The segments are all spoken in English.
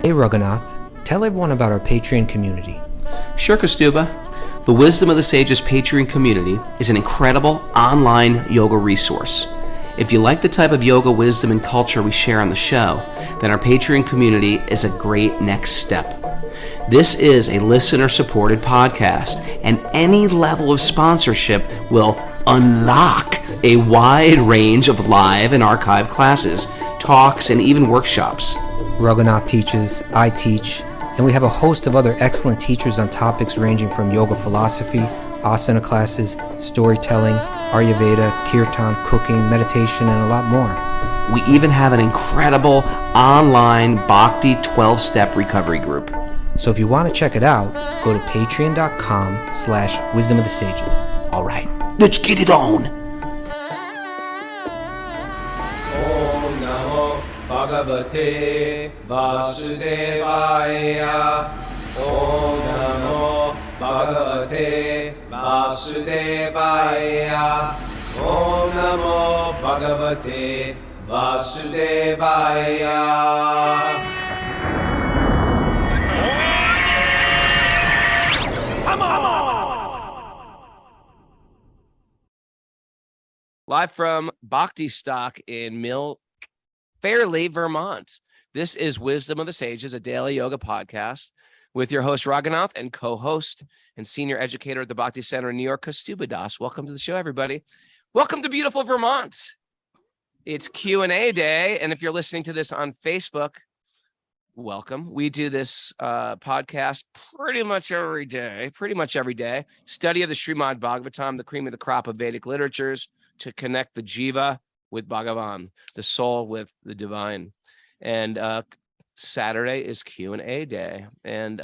Hey Raghunath, tell everyone about our Patreon community. Sure, Kastuba. The Wisdom of the Sages Patreon community is an incredible online yoga resource. If you like the type of yoga wisdom and culture we share on the show, then our Patreon community is a great next step. This is a listener-supported podcast, and any level of sponsorship will unlock a wide range of live and archived classes, talks, and even workshops. Raghunath teaches, I teach, and we have a host of other excellent teachers on topics ranging from yoga philosophy, asana classes, storytelling, Ayurveda, kirtan, cooking, meditation, and a lot more. We even have an incredible online Bhakti 12-step recovery group. So if you want to check it out, go to patreon.com/wisdom of the sages. All right, let's get it on. Om Namo Bhagavate Vasudevaya. Om Namo Bhagavate Vasudevaya. Om Namo Bhagavate Vasudevaya. Live from Bhakti Stock in Mill Fairleigh, Vermont. This is Wisdom of the Sages, a daily yoga podcast with your host, Raghunath, and co-host and senior educator at the Bhakti Center in New York, Kastuba Das. Welcome to the show, everybody. Welcome to beautiful Vermont. It's Q&A day, and if you're listening to this on Facebook, welcome. We do this podcast pretty much every day. Study of the Srimad Bhagavatam, the cream of the crop of Vedic literatures, to connect the jiva with Bhagavan, the soul with the divine. And Saturday is Q&A day. And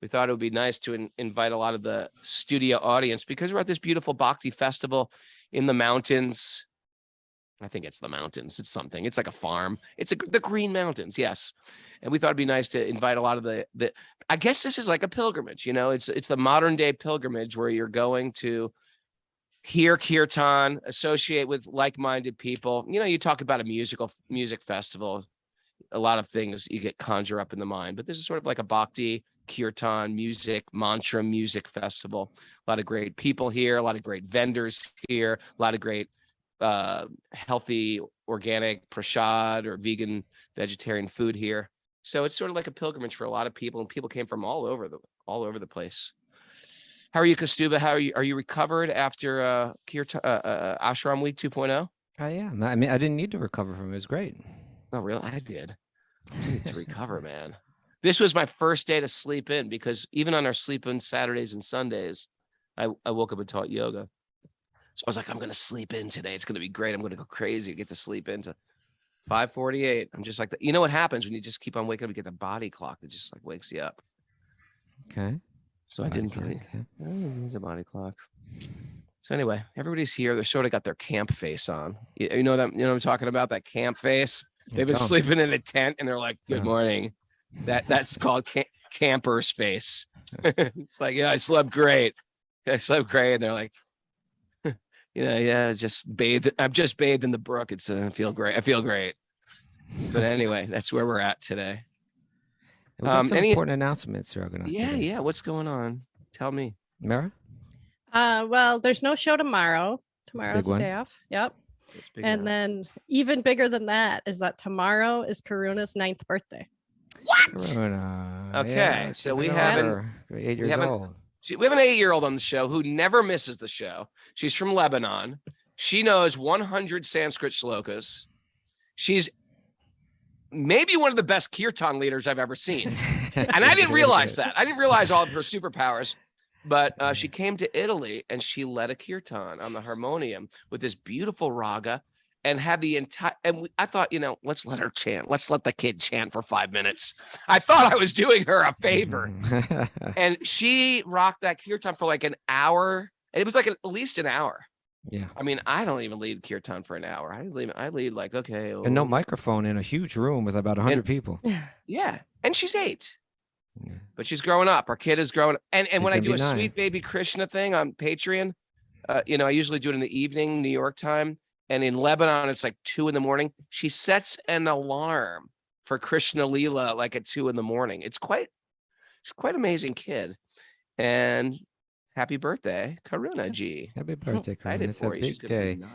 we thought it would be nice to invite a lot of the studio audience because we're at this beautiful Bhakti festival in the mountains. I think it's the mountains. It's something. It's like a farm. It's the Green Mountains. Yes. And we thought it'd be nice to invite a lot of the I guess this is like a pilgrimage, you know, it's the modern day pilgrimage where you're going to hear kirtan, associate with like-minded people. You know, you talk about a music festival, a lot of things you get conjure up in the mind, but this is sort of like a Bhakti kirtan music, mantra music festival. A lot of great people here, a lot of great vendors here, a lot of great healthy, organic prasad or vegan, vegetarian food here. So it's sort of like a pilgrimage for a lot of people, and people came from all over the place. How are you, Kastuba? Are you recovered after Ashram Week 2.0? I am. I mean, I didn't need to recover from it. It was great. Oh, really? I did. I need to recover, man. This was my first day to sleep in because even on our sleep in Saturdays and Sundays, I woke up and taught yoga. So I was like, I'm going to sleep in today. It's going to be great. I'm going to go crazy. Get to sleep into 5:48. I'm just like, you know what happens when you just keep on waking up? You get the body clock that just like wakes you up. Okay. So I didn't really. It's a body clock. So anyway, everybody's here. They're sort of got their camp face on. You know that? You know what I'm talking about? That camp face. They've been sleeping in a tent, and they're like, "Good morning." That's called camper's face. It's like, yeah, I slept great. And they're like, just bathed. I'm just bathed in the brook. I feel great. But anyway, that's where we're at today. We got some important announcements, Raghunath. Yeah. What's going on? Tell me. Mara? Well, there's no show tomorrow. Tomorrow's the day off. Yep. And then even bigger than that is that tomorrow is Karuna's 9th birthday. What? Karuna. Okay. Yeah, So we have 8 years old. We have an 8-year-old on the show who never misses the show. She's from Lebanon. She knows 100 Sanskrit shlokas. She's maybe one of the best kirtan leaders I've ever seen. And I didn't realize that. I didn't realize all of her superpowers. But she came to Italy and she led a kirtan on the harmonium with this beautiful raga and had the entire, I thought, let's let her chant. Let's let the kid chant for 5 minutes. I thought I was doing her a favor. And she rocked that kirtan for like an hour. And it was like at least an hour. Yeah. I mean, I don't even lead kirtan for an hour. I lead like, okay. And no microphone in a huge room with about 100 people. Yeah. And she's 8. Yeah. But she's growing up. Our kid is growing up. And when I do a Sweet Baby Krishna thing on Patreon, I usually do it in the evening, New York time. And in Lebanon, it's like 2 a.m. She sets an alarm for Krishna Leela like at 2 a.m. She's quite amazing kid. And happy birthday, Karuna G. Happy birthday, Karuna. It's a She's big gonna be day. 9.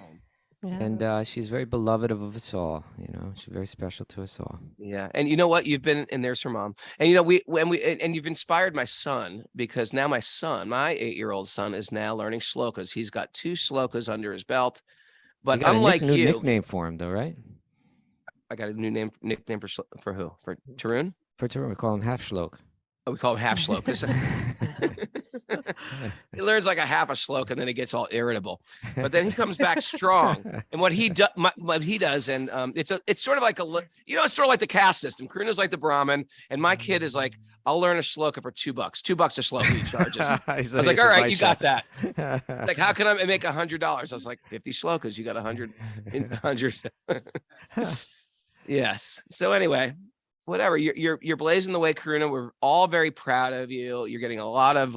Yeah. And she's very beloved of us all. She's very special to us all. Yeah. And you know what? You've been, and there's her mom. And you've inspired my son, because now my 8-year-old son is now learning shlokas. He's got 2 shlokas under his belt. But You got unlike new you, nickname for him, though, right? I got a new nickname for who? For Tarun? For Tarun, we call him Half Shlok. Oh, we call him Half Shlok. He learns like a half a shlok and then he gets all irritable, but then he comes back strong. And what he does, and it's sort of like it's sort of like the caste system. Karuna's like the Brahmin, and my kid is like, I'll learn a shloka for $2. $2 a shloka he charges. I was like, all right, you got that. Like, how can I make $100? I was like, 50 shlokas, you got 100. Yes. So anyway, whatever, you're blazing the way, Karuna. We're all very proud of you. You're getting a lot of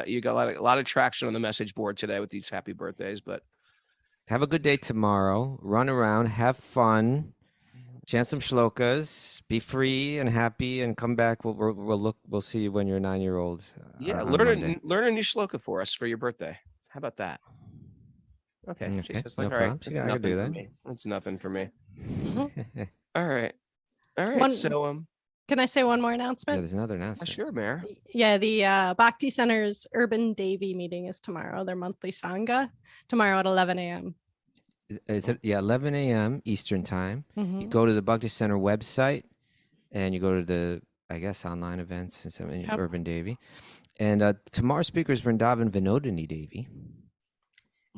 you got a lot of traction on the message board today with these happy birthdays. But have a good day tomorrow. Run around, have fun, chant some shlokas, be free and happy, and come back. We'll see you when you're 9-year-old. Yeah, learn a new shloka for us for your birthday. How about that? Okay. She says, like, no all right, problem. I can do that. That's nothing for me. All right. So can I say one more Yeah, announcement? there's another announcement. sure, Mayor. Yeah, the Bhakti Center's Urban Devi meeting is tomorrow. Their monthly Sangha tomorrow at 11 a.m. Is it? Yeah, 11 a.m. Eastern time. Mhm. You go to the Bhakti Center website, and you go to the, I guess, online events and something. Yep. Urban Devi, and tomorrow's speaker is Vrindavan Vinodini Devi,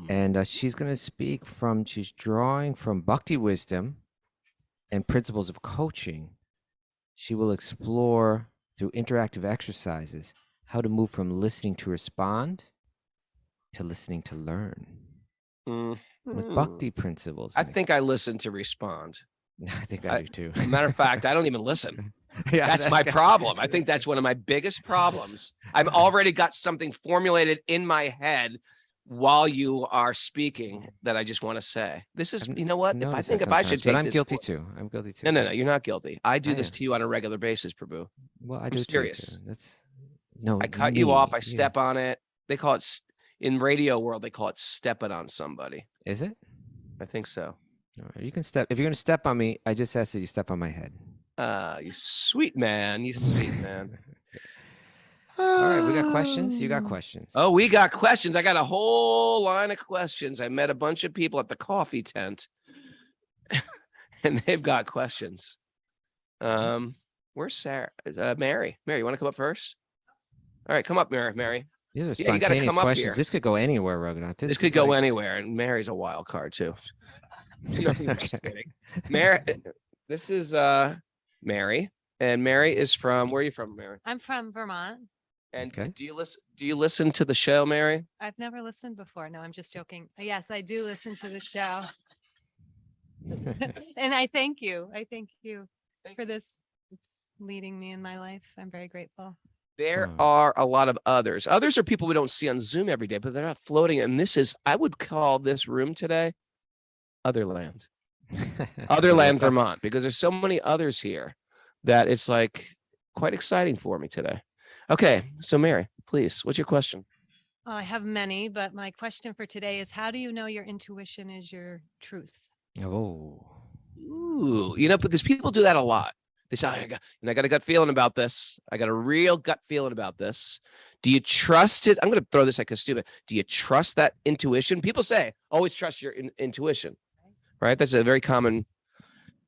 and she's going to speak she's drawing from Bhakti wisdom and principles of coaching. She will explore through interactive exercises how to move from listening to respond to listening to learn with Bhakti principles. I think I listen to respond. I think I do too. Matter of fact, I don't even listen. Yeah, That's my problem. I think that's one of my biggest problems. I've already got something formulated in my head while you are speaking that I just want to say. This is, you know what? If I think if I should take but I'm this guilty course- too. I'm guilty too. No, you're not guilty. I do I this am. to you on a regular basis, Prabhu. Well, I I'm do serious. too. That's no. I cut you off. I you. step on it. They call it in radio world. They call it stepping on somebody. Is it? I think so. All right, you can step. If you're going to step on me, I just ask that you step on my head. You sweet man. You sweet man. All right, we got questions. You got questions. Oh, we got questions. I got a whole line of questions. I met a bunch of people at the coffee tent, and they've got questions. Where's Sarah? Mary. Mary, you want to come up first? All right, come up, Mary. These are Yeah, you gotta spontaneous come up questions. here. This could go anywhere, Raghunath. This could go anywhere, and Mary's a wild card too. No, I'm just kidding. Mary, this is Mary, and Mary is from. Where are you from, Mary? I'm from Vermont. And Okay. do you listen to the show, Mary? I've never listened before. No, I'm just joking. Yes, I do listen to the show. And I thank you. I thank you for this. It's leading me in my life. I'm very grateful. There Oh. are a lot of others. Others are people we don't see on Zoom every day, but they're not floating. And this is, I would call this room today, Otherland. Otherland, Vermont, because there's so many others here that it's like quite exciting for me today. Okay, so Mary, please, what's your question? Oh, I have many, but my question for today is, how do you know your intuition is your truth? Oh. Ooh, because people do that a lot. They say, I got a gut feeling about this. I got a real gut feeling about this. Do you trust it? I'm going to throw this like a stupid. Do you trust that intuition? People say, always trust your intuition, right? That's a very common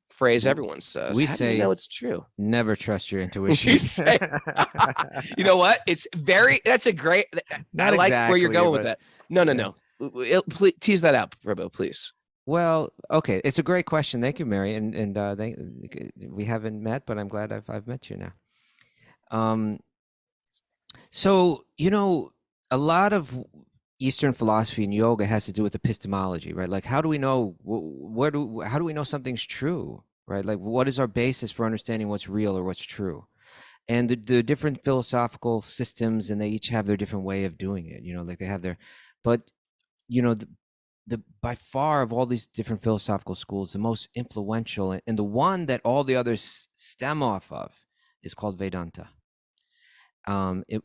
phrase everyone says. We How do say you know it's true. Never trust your intuition. You say, you know what? That's a great, Not I like where you're exactly, going with but- that. No. Please tease that out, Robo, please. Well, okay, it's a great question. Thank you, Mary. And we haven't met, but I'm glad I've met you now. So a lot of Eastern philosophy and yoga has to do with epistemology, right? Like, how do we know how do we know something's true, right? Like, what is our basis for understanding what's real or what's true? And the different philosophical systems, and they each have their different way of doing it. Like they have their, but by far of all these different philosophical schools, the most influential and the one that all the others stem off of is called Vedanta,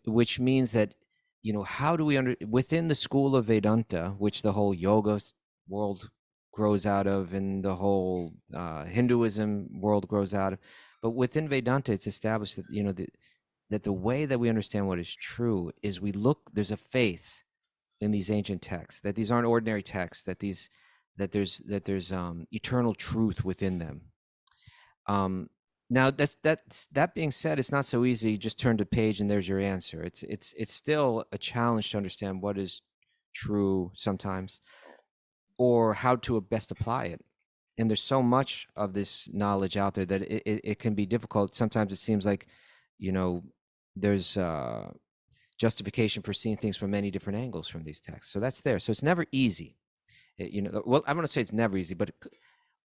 which means that, how do we within the school of Vedanta, which the whole yoga world grows out of, and the whole Hinduism world grows out of, but within Vedanta, it's established that that the way that we understand what is true is there's a faith in these ancient texts, that these aren't ordinary texts, that there's eternal truth within them. Now that being said, it's not so easy. Just turn the page and there's your answer. It's still a challenge to understand what is true sometimes, or how to best apply it. And there's so much of this knowledge out there that it can be difficult. Sometimes it seems like, there's justification for seeing things from many different angles from these texts. So that's there. So it's never easy. Well, I'm going to say it's never easy, but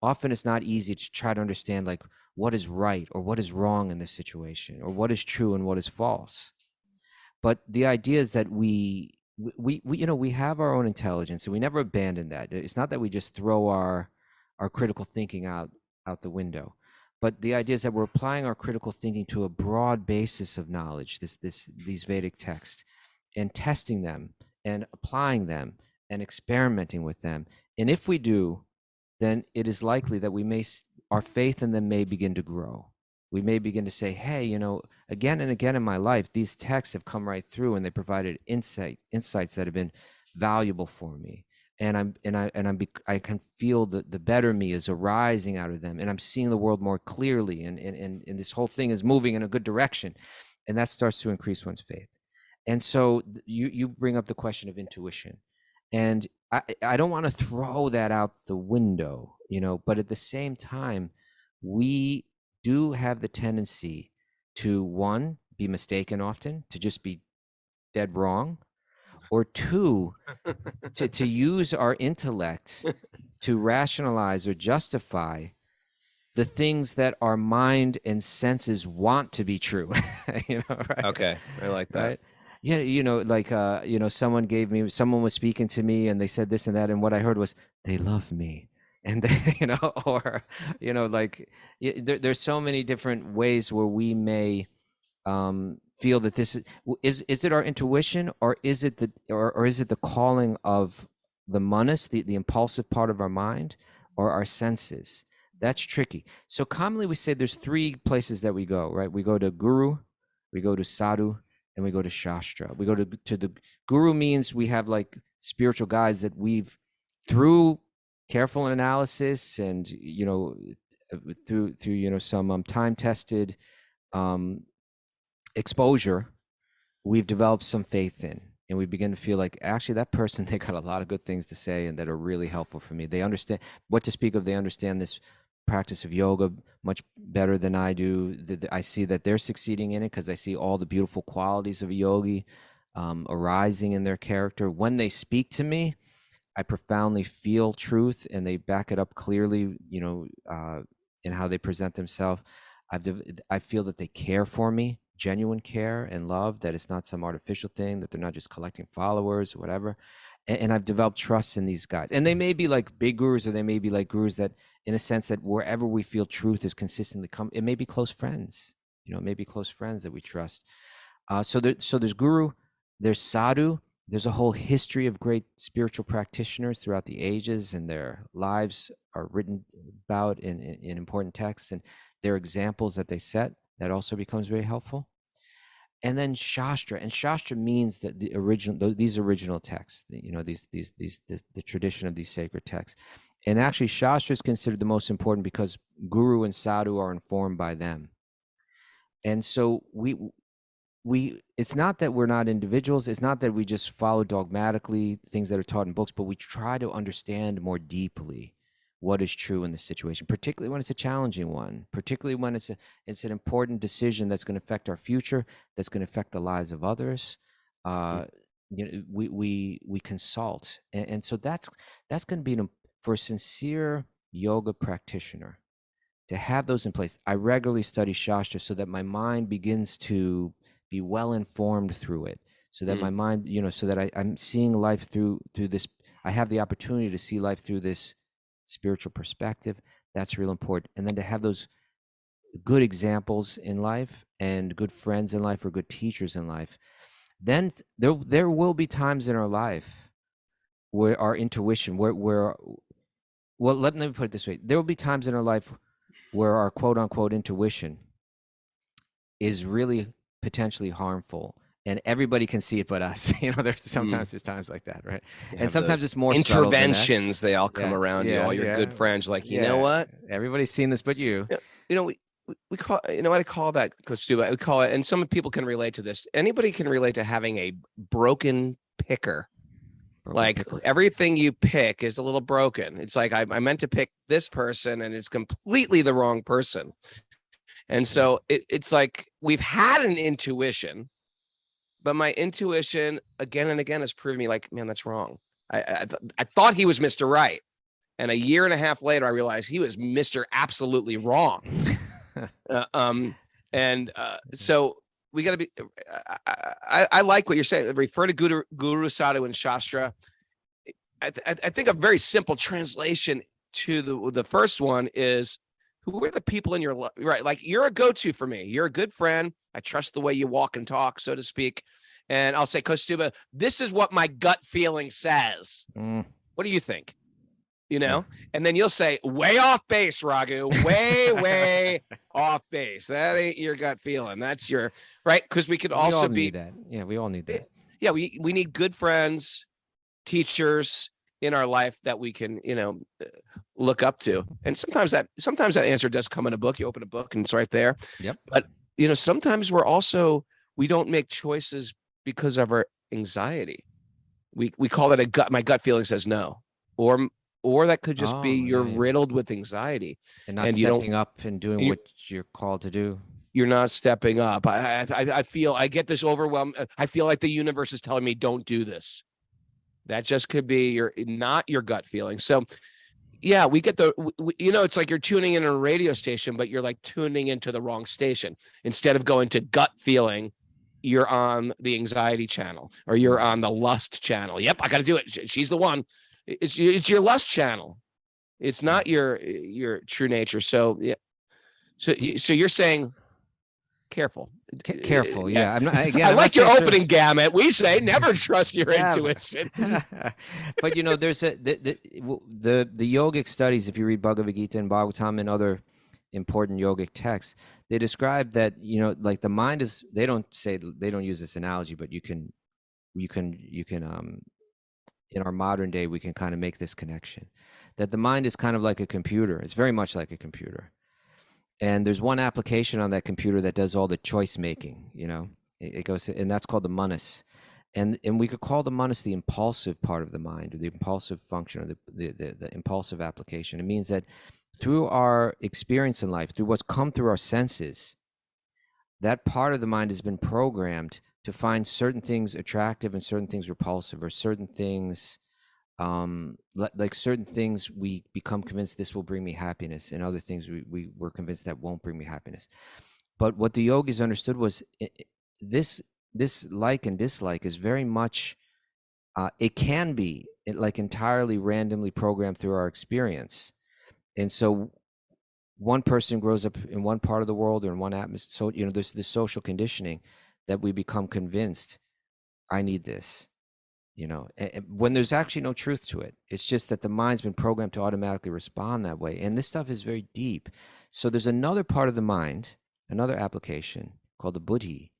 often it's not easy to try to understand like what is right or what is wrong in this situation, or what is true and what is false. But the idea is that we have our own intelligence, and we never abandon that. It's not that we just throw our critical thinking out the window. But the idea is that we're applying our critical thinking to a broad basis of knowledge, these Vedic texts, and testing them and applying them and experimenting with them. And if we do, then it is likely that our faith in them may begin to grow. We may begin to say, hey, again and again in my life, these texts have come right through, and they provided insights that have been valuable for me. And I can feel the better me is arising out of them, and I'm seeing the world more clearly, and this whole thing is moving in a good direction, and that starts to increase one's faith. And so you bring up the question of intuition, and I don't want to throw that out the window, but at the same time, we do have the tendency to, one, be mistaken often, to just be dead wrong, or two, to use our intellect to rationalize or justify the things that our mind and senses want to be true. Right? Okay, I like that. Right? Yeah, someone was speaking to me, and they said this and that, and what I heard was, they love me. And they, or, there's so many different ways where we may feel that this is it our intuition, or is it the calling of the manas, the impulsive part of our mind, or our senses? That's tricky. So commonly we say there's three places that we go, right? We go to guru, we go to sadhu, and we go to shastra. We go to the guru, means we have like spiritual guides that we've, through careful analysis and through some time tested exposure, we've developed some faith in, and we begin to feel like, actually, that person, they got a lot of good things to say and that are really helpful for me. They understand what to speak of. They understand this practice of yoga much better than I do. I see that they're succeeding in it because I see all the beautiful qualities of a yogi arising in their character. When they speak to me, I profoundly feel truth, and they back it up clearly, in how they present themselves. I feel that they care for me, genuine care and love, that it's not some artificial thing, that they're not just collecting followers or whatever. And I've developed trust in these guys. And they may be like big gurus, or they may be like gurus that, in a sense, that wherever we feel truth is consistently come, it may be close friends, it may be close friends that we trust. So there's guru, there's sadhu. There's a whole history of great spiritual practitioners throughout the ages, and their lives are written about in important texts, and their examples that they set, that also becomes very helpful. And then shastra, and shastra means that these original texts, the tradition of these sacred texts. And actually, shastra is considered the most important because guru and sadhu are informed by them. And so it's not that we're not individuals. It's not that we just follow dogmatically things that are taught in books, but we try to understand more deeply what is true in the situation, particularly when it's a challenging one, particularly when it's an important decision that's going to affect our future, that's going to affect the lives of others. We consult, and so that's going to be for a sincere yoga practitioner to have those in place. I regularly study shastra so that my mind begins to be well informed through it, so that my mind, so that I'm seeing life through this. I have the opportunity to see life through this spiritual perspective. That's real important. And then to have those good examples in life and good friends in life or good teachers in life, then there will be times in our life where our intuition, well, let me put it this way. There will be times in our life where our quote unquote intuition is really potentially harmful, and everybody can see it but us. There's sometimes there's times like that, right? And sometimes it's more interventions. They all come Yeah, around you. All your good friends, like, you know what? Everybody's seen this but you. We call, what I call that, Coach Stu, we call it, and some people can relate to this. Anybody can relate to having a broken picker. Everything you pick is a little broken. It's like I meant to pick this person and it's completely the wrong person. And so it's like we've had an intuition, but my intuition again and again has proven me like, man, that's wrong. I thought he was Mr. Right. And a year and a half later, I realized he was Mr. Absolutely wrong. So we got to be, I like what you're saying. Refer to Guru Sadhu and Shastra. I think a very simple translation to the first one is, who are the people in your life, right? Like, you're a go-to for me. You're a good friend. I trust the way you walk and talk, so to speak. And I'll say, Coach Stuba, this is what my gut feeling says. What do you think? And then you'll say, way off base, Raghu, way off base. That ain't your gut feeling. That's your, right? Because we could also need that. Yeah, we all need that. Yeah, we need good friends, teachers in our life that we can, look up to. And sometimes that answer does come in a book. You open a book and it's right there. Yep. But, sometimes we don't make choices because of our anxiety. We call that my gut feeling says no, or that could just be you're riddled with anxiety and not stepping up and doing what you're called to do. You're not stepping up. I feel, I get this overwhelmed. I feel like the universe is telling me, don't do this. That just could be not your gut feeling. So yeah, we get it's like you're tuning in a radio station, but you're like tuning into the wrong station. Instead of going to gut feeling, you're on the anxiety channel or you're on the lust channel. Yep, I got to do it. She's the one. It's your lust channel. It's not your true nature. So yeah. So you're saying careful. Careful. Yeah. I'm not, I like your opening gamut. We say never trust your intuition. But there's the yogic studies. If you read Bhagavad Gita and Bhagavatam and other important yogic texts, they describe that like the mind is. They don't use this analogy, but you can in our modern day, we can kind of make this connection that the mind is kind of like a computer. It's very much like a computer. And there's one application on that computer that does all the choice making, it goes, and that's called the manas. And we could call the manas the impulsive part of the mind, or the impulsive function, or the impulsive application. It means that through our experience in life, through what's come through our senses, that part of the mind has been programmed to find certain things attractive and certain things repulsive, or certain things, like certain things we become convinced this will bring me happiness, and other things we were convinced that won't bring me happiness. But what the yogis understood was this like and dislike is very much, it can be like entirely randomly programmed through our experience. And so one person grows up in one part of the world or in one atmosphere. So, there's this social conditioning that we become convinced, I need this, when there's actually no truth to it. It's just that the mind's been programmed to automatically respond that way. And this stuff is very deep. So there's another part of the mind, another application called the buddhi,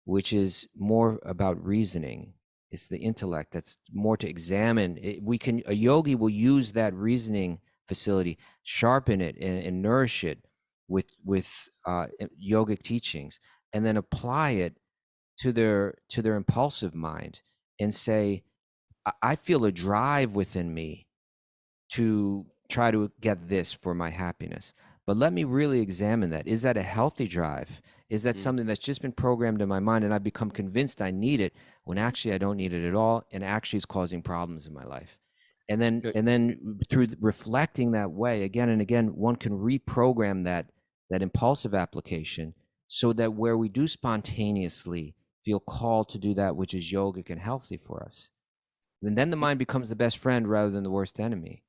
which is more about reasoning. It's the intellect that's more to examine. A yogi will use that reasoning facility, sharpen it and nourish it with yogic teachings, and then apply it to their impulsive mind and say, I feel a drive within me to try to get this for my happiness. But let me really examine that. Is that a healthy drive? Is that something that's just been programmed in my mind and I've become convinced I need it when actually I don't need it at all, and actually is causing problems in my life? And then through reflecting that way again and again, one can reprogram that impulsive application, so that where we do spontaneously feel called to do that which is yogic and healthy for us, And then the mind becomes the best friend rather than the worst enemy.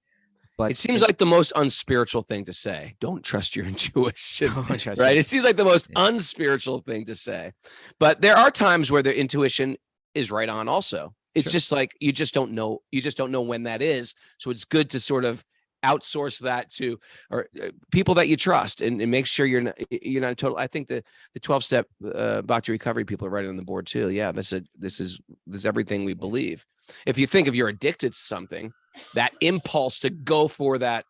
But it seems like the most unspiritual thing to say. Don't trust your intuition, Don't trust right? your- It seems like the most Yeah. unspiritual thing to say. But there are times where the intuition is right on also. It's Sure. just like you just don't know. You just don't know when that is. So it's good to sort of outsource that to people that you trust and make sure you're not total. I think the 12-step Bhakti recovery people are right on the board too. Yeah, this is everything we believe. If you think if you're addicted to something, that impulse to go for that,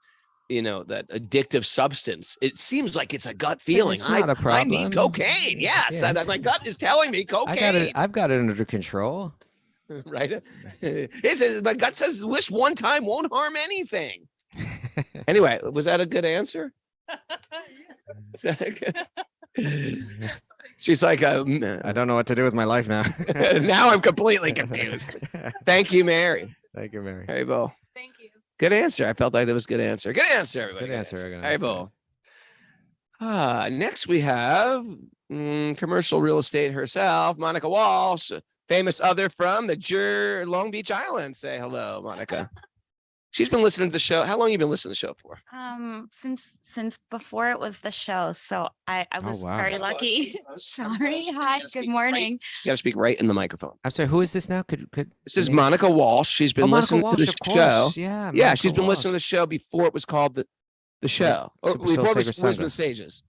that addictive substance, it seems like it's a gut feeling. It's not a I problem. need cocaine. Yes, Yes. my gut is telling me cocaine. I've got it under control. Right? My gut says this one time won't harm anything. Anyway, was that a good answer? Is that good? She's like, I don't know what to do with my life now. now I'm completely confused. Thank you, Mary. Thank you, Mary. Hey, Bo. Thank you. Good answer. I felt like that was a good answer. Good answer, everybody. Good answer. Hey, Bo. Next we have commercial real estate herself, Monica Walsh, famous other from the Long Beach Island. Say hello, Monica. She's been listening to the show. How long have you been listening to the show for? Since before it was the show. So I was wow. very lucky. Sorry. Hi. Good morning. You got to speak right in the microphone. I'm sorry. Who is this now? Could This is Monica Walsh. She's been Monica listening Walsh, to the of course. show. Yeah. Yeah, Monica she's been Walsh. listening to the show before it was called the show, or Super before Soul it was Saver Wisdom Sangha. Sages.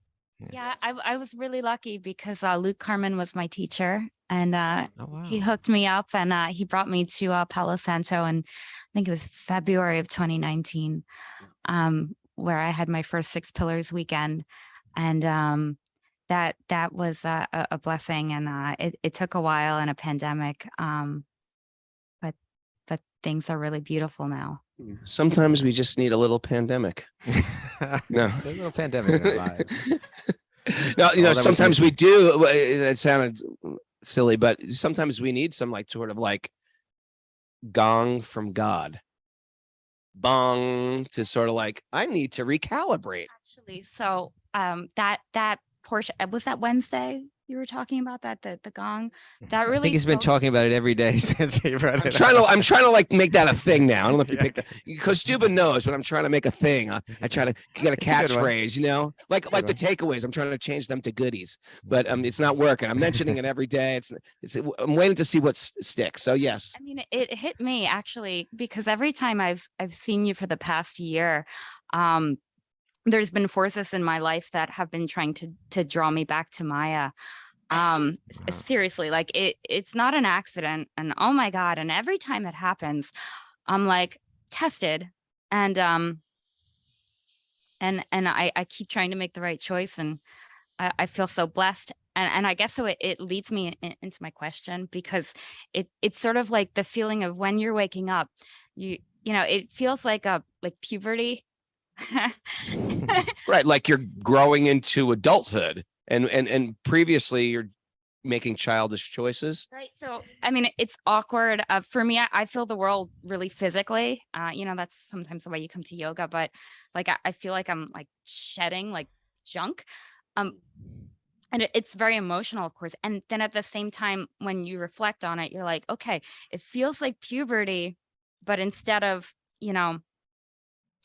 Yeah, I was really lucky because Luke Carmen was my teacher, and Oh, wow. he hooked me up, and he brought me to Palo Santo, and I think it was February of 2019, where I had my first Six Pillars weekend, and that was a blessing, and it took a while and a pandemic, but things are really beautiful now. Sometimes we just need a little pandemic. No. There's a little pandemic in our lives. No, All that was sometimes missing. we do. It sounded silly, but sometimes we need some sort of gong from God. Bong to sort of I need to recalibrate. Actually, so that portion, was that Wednesday you were talking about that the gong that really I think he's been spoke to talking about it every day since he read it. I'm trying to make that a thing now. I don't know if you picked that, because Stuba knows when I'm trying to make a thing. I try to get a It's a good one. catchphrase, like Good the takeaways. I'm trying to change them to goodies, but it's not working. I'm mentioning it every day. I'm waiting to see what sticks. So yes. I mean, it hit me actually because every time I've seen you for the past year, there's been forces in my life that have been trying to draw me back to Maya. Seriously, it's not an accident, and oh my God, and every time it happens, I'm tested, and I keep trying to make the right choice, and I feel so blessed. And I guess so it leads me into my question, because it's sort of like the feeling of when you're waking up, it feels like puberty. Right, like you're growing into adulthood, and previously you're making childish choices. Right. So, I mean, it's awkward. For me, I feel the world really physically. That's sometimes the way you come to yoga, but I feel like I'm shedding junk. And it's very emotional, of course. And then at the same time, when you reflect on it, you're like, okay, it feels like puberty, but instead of,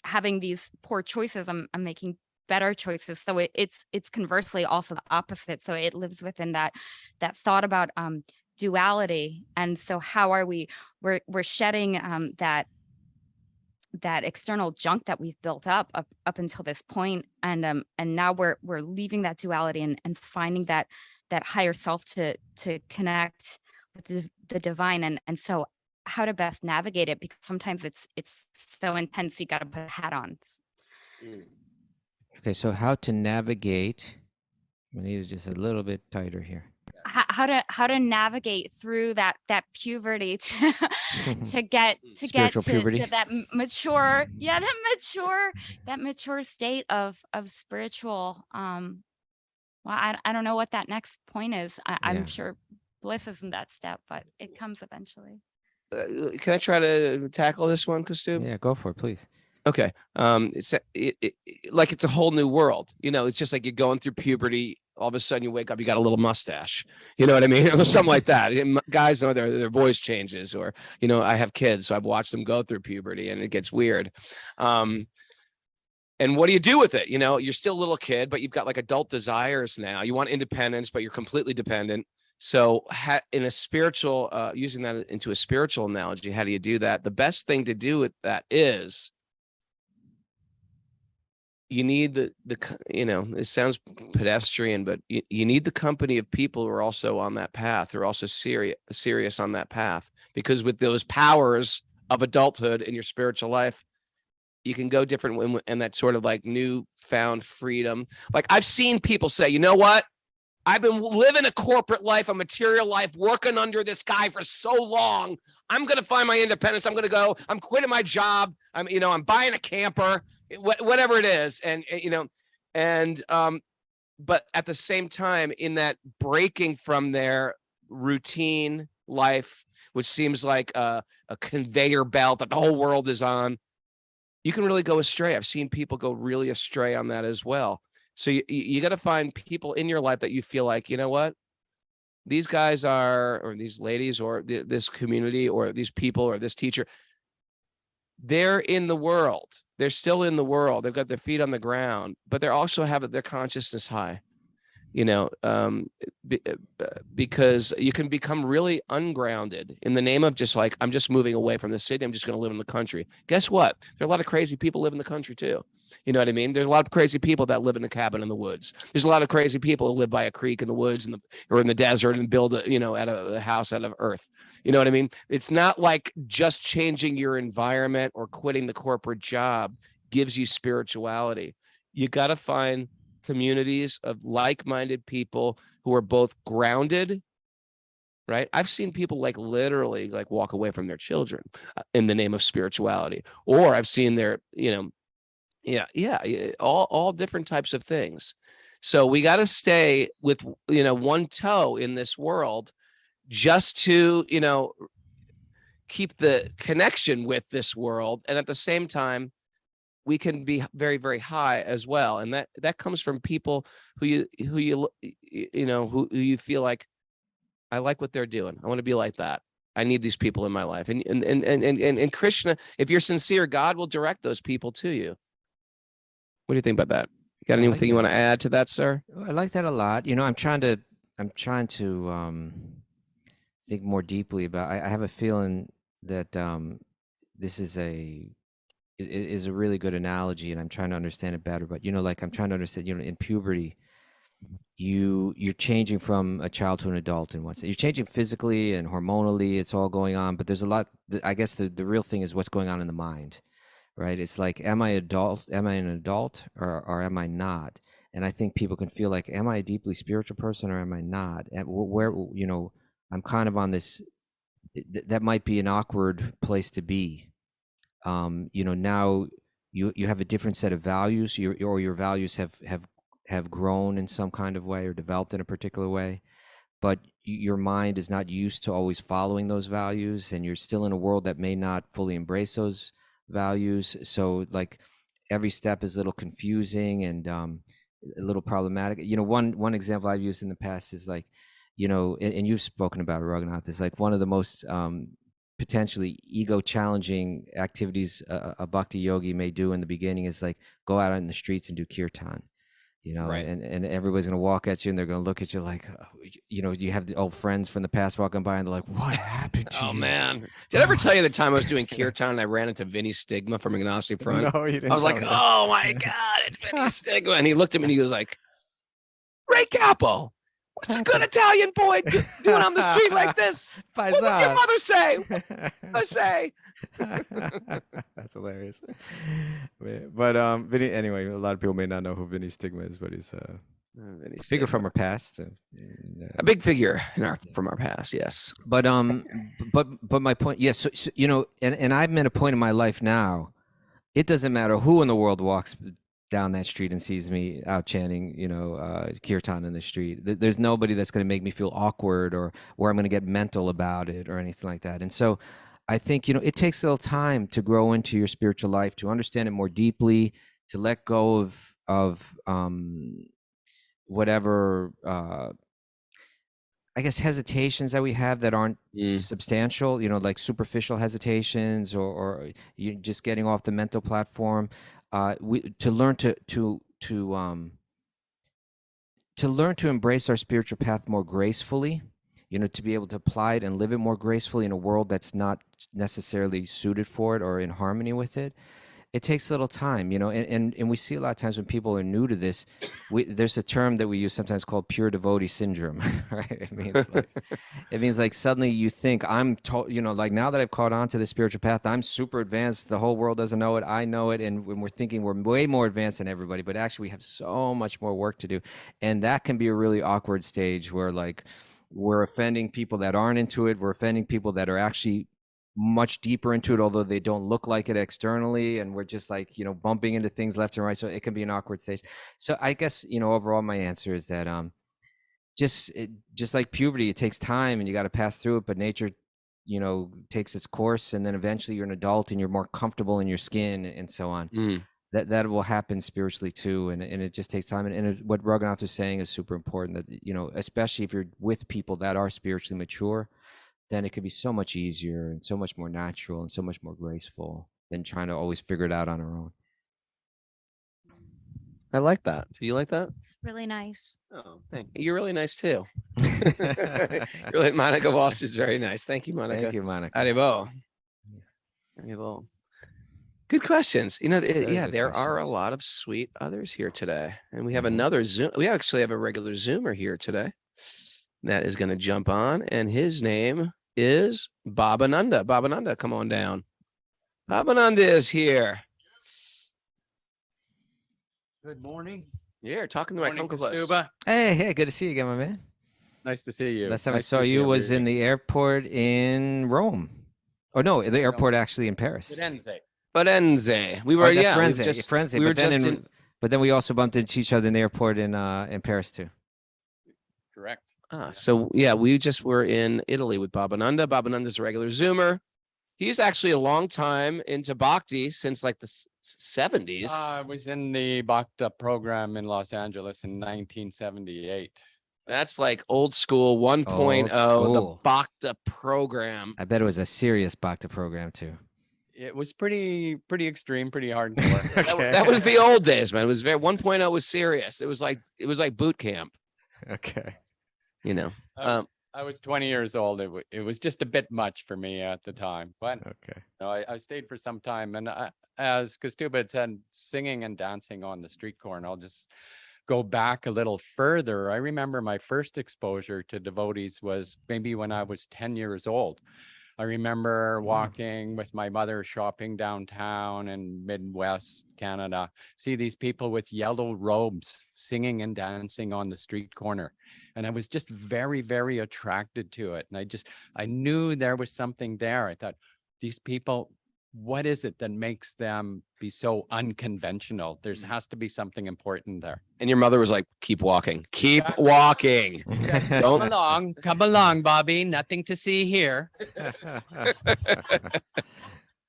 having these poor choices, I'm making better choices. So it's conversely also the opposite. So it lives within that thought about duality. And so how are we're shedding that external junk that we've built up until this point, and now we're leaving that duality and finding that higher self to connect with the divine, and so how to best navigate it, because sometimes it's so intense you got to put a hat on. Okay, so how to navigate? We need it just a little bit tighter here. How to navigate through that puberty to get Spiritual puberty. to that mature that mature state of spiritual. Well, I don't know what that next point is. I'm sure bliss isn't that step, but it comes eventually. Can I try to tackle this one, Kostub? Yeah, go for it, please. Okay. It's a whole new world. It's just like you're going through puberty. all of a sudden you wake up, you got a little mustache, you know what I mean? Or something like that. Guys know their voice changes, or, I have kids, so I've watched them go through puberty and it gets weird. And what do you do with it? You're still a little kid, but you've got like adult desires now. You want independence, but you're completely dependent. So in a spiritual, using that into a spiritual analogy, how do you do that? The best thing to do with that is you need it sounds pedestrian, but you need the company of people who are also on that path, who are also serious on that path, because with those powers of adulthood in your spiritual life, you can go different, and that sort of like newfound freedom. Like I've seen people say, you know what? I've been living a corporate life, a material life, working under this guy for so long. I'm going to find my independence. I'm quitting my job. I'm buying a camper, whatever it is. But at the same time, in that breaking from their routine life, which seems like a conveyor belt that the whole world is on, you can really go astray. I've seen people go really astray on that as well. So you got to find people in your life that you feel like, you know what, these guys are, or these ladies, or this community, or these people, or this teacher, they're in the world. They're still in the world. They've got their feet on the ground, but they're also have their consciousness high, because you can become really ungrounded in the name of just like, I'm just moving away from the city. I'm just going to live in the country. Guess what? There are a lot of crazy people live in the country too. You know what I mean? There's a lot of crazy people that live in a cabin in the woods. There's a lot of crazy people who live by a creek in the woods or in the desert and build a house out of earth. You know what I mean? It's not like just changing your environment or quitting the corporate job gives you spirituality. You got to find communities of like-minded people who are both grounded, right? I've seen people like literally like walk away from their children in the name of spirituality, or I've seen their, all different types of things. So we got to stay with, one toe in this world just to, keep the connection with this world. And at the same time, we can be very, very high as well. And that comes from people who you feel like, I like what they're doing. I want to be like that. I need these people in my life. And Krishna, if you're sincere, God will direct those people to you. What do you think about that? Got anything you want to add to that, sir? I like that a lot. I'm trying to think more deeply about. I have a feeling that this is a really good analogy, and I'm trying to understand it better. But like I'm trying to understand. In puberty, you're changing from a child to an adult in one sense. You're changing physically and hormonally. It's all going on, but there's a lot. I guess the real thing is what's going on in the mind. Right. It's like, am I an adult or am I not? And I think people can feel like, am I a deeply spiritual person or am I not? And where, I'm kind of on this, that might be an awkward place to be. Now you have a different set of values, your values have grown in some kind of way or developed in a particular way, but your mind is not used to always following those values, and you're still in a world that may not fully embrace those values. So like every step is a little confusing and a little problematic. One example I've used in the past is like, and you've spoken about it, Raghunath, is like one of the most potentially ego challenging activities a bhakti yogi may do in the beginning is like go out in the streets and do kirtan. Right. And everybody's going to walk at you and they're going to look at you like, you have the old friends from the past walking by and they're like, what happened to you? Oh, man. Did I ever tell you the time I was doing kirtan and I ran into Vinny Stigma from Agnostic Front? No, you didn't. I was like, oh, my God, it's Vinny Stigma. And he looked at me and he was like, Ray Capo, what's a good Italian boy doing on the street like this? What would your mother say? I say. That's hilarious. But Vinny, anyway, a lot of people may not know who Vinny Stigma is, but he's a figure from our past. A big figure from our past, yes. But my point, yes. So and I'm at a point in my life now. It doesn't matter who in the world walks down that street and sees me out chanting, kirtan in the street. There's nobody that's going to make me feel awkward or where I'm going to get mental about it or anything like that. And so I think, it takes a little time to grow into your spiritual life, to understand it more deeply, to let go of whatever I guess hesitations that we have that aren't substantial, you know, like superficial hesitations, or you just getting off the mental platform. To learn to embrace our spiritual path more gracefully, you know, to be able to apply it and live it more gracefully in a world that's not necessarily suited for it or in harmony with it. It takes a little time, you know, and we see a lot of times when people are new to this, there's a term that we use sometimes called pure devotee syndrome, right? It means like suddenly you think you know, like now that I've caught on to the spiritual path, I'm super advanced. The whole world doesn't know it. I know it. And when we're thinking we're way more advanced than everybody, but actually we have so much more work to do. And that can be a really awkward stage where like we're offending people that aren't into it. We're offending people that are actually much deeper into it, although they don't look like it externally, and we're just like, you know, bumping into things left and right, so it can be an awkward stage. So I guess, you know, overall my answer is that just like puberty, it takes time and you got to pass through it, but nature, you know, takes its course, and then eventually you're an adult and you're more comfortable in your skin and so on. That will happen spiritually too, and it just takes time. And what Raghunath was saying is super important, that, you know, especially if you're with people that are spiritually mature, then it could be so much easier and so much more natural and so much more graceful than trying to always figure it out on our own. I like that. Do you like that? It's really nice. Oh, thank you. You're really nice too. Really, Monica Walsh is very nice. Thank you, Monica. Thank you, Monica. Arrivo. Good questions. You know, Good there are a questions. lot of sweet others here today. And we have another Zoom. We actually have a regular Zoomer here today that is going to jump on. And his name is Babananda. Babananda, come on down. Babananda is here. Good morning. Yeah, talking to my Morning, uncle. Kastuba. Hey, good to see you again, my man. Nice to see you. Last time I Nice saw to see you was in everybody. the airport in Rome. Oh no, the airport actually in Paris. Firenze. Firenze. We were, Oh, that's yeah. Firenze, Just, Firenze. we were But then just but then we also bumped into each other in the airport in Paris too. Correct. So yeah, we just were in Italy with Babananda. Babananda's a regular Zoomer. He's actually a long time into Bhakti since like the 70s. I was in the Bhakti program in Los Angeles in 1978. That's like old school 1.0, the school. Bhakti program. I bet it was a serious Bhakti program too. It was pretty extreme, pretty hardcore. That was the old days, man. It was 1.0 was serious. It was like boot camp, Okay. you know. I was 20 years old. It was just a bit much for me at the time, but Okay. you know, I stayed for some time. And as Kastuba had said, singing and dancing on the street corner, I'll just go back a little further. I remember my first exposure to devotees was maybe when I was 10 years old. I remember walking with my mother shopping downtown in Midwest Canada, see these people with yellow robes singing and dancing on the street corner. And I was just very, very attracted to it. And I knew there was something there. I thought, these people, what is it that makes them be so unconventional? There has to be something important there. And your mother was like, keep walking, keep walking. Come along, Bobby. Nothing to see here.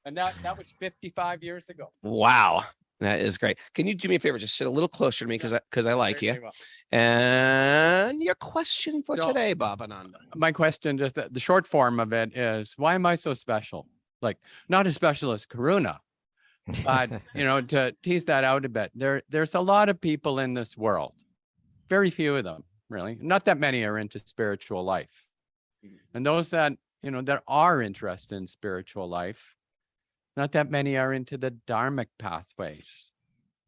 And that was 55 years ago. Wow. That is great. Can you do me a favor? Just sit a little closer to me because I like you. Very well. And your question for So- today, Babananda. My question, just the short form of it is, why am I so special? Like, not as special as Karuna, but you know, to tease that out a bit, there's a lot of people in this world, very few of them, really. Not that many are into spiritual life. And those that, you know, that are interested in spiritual life, not that many are into the dharmic pathways.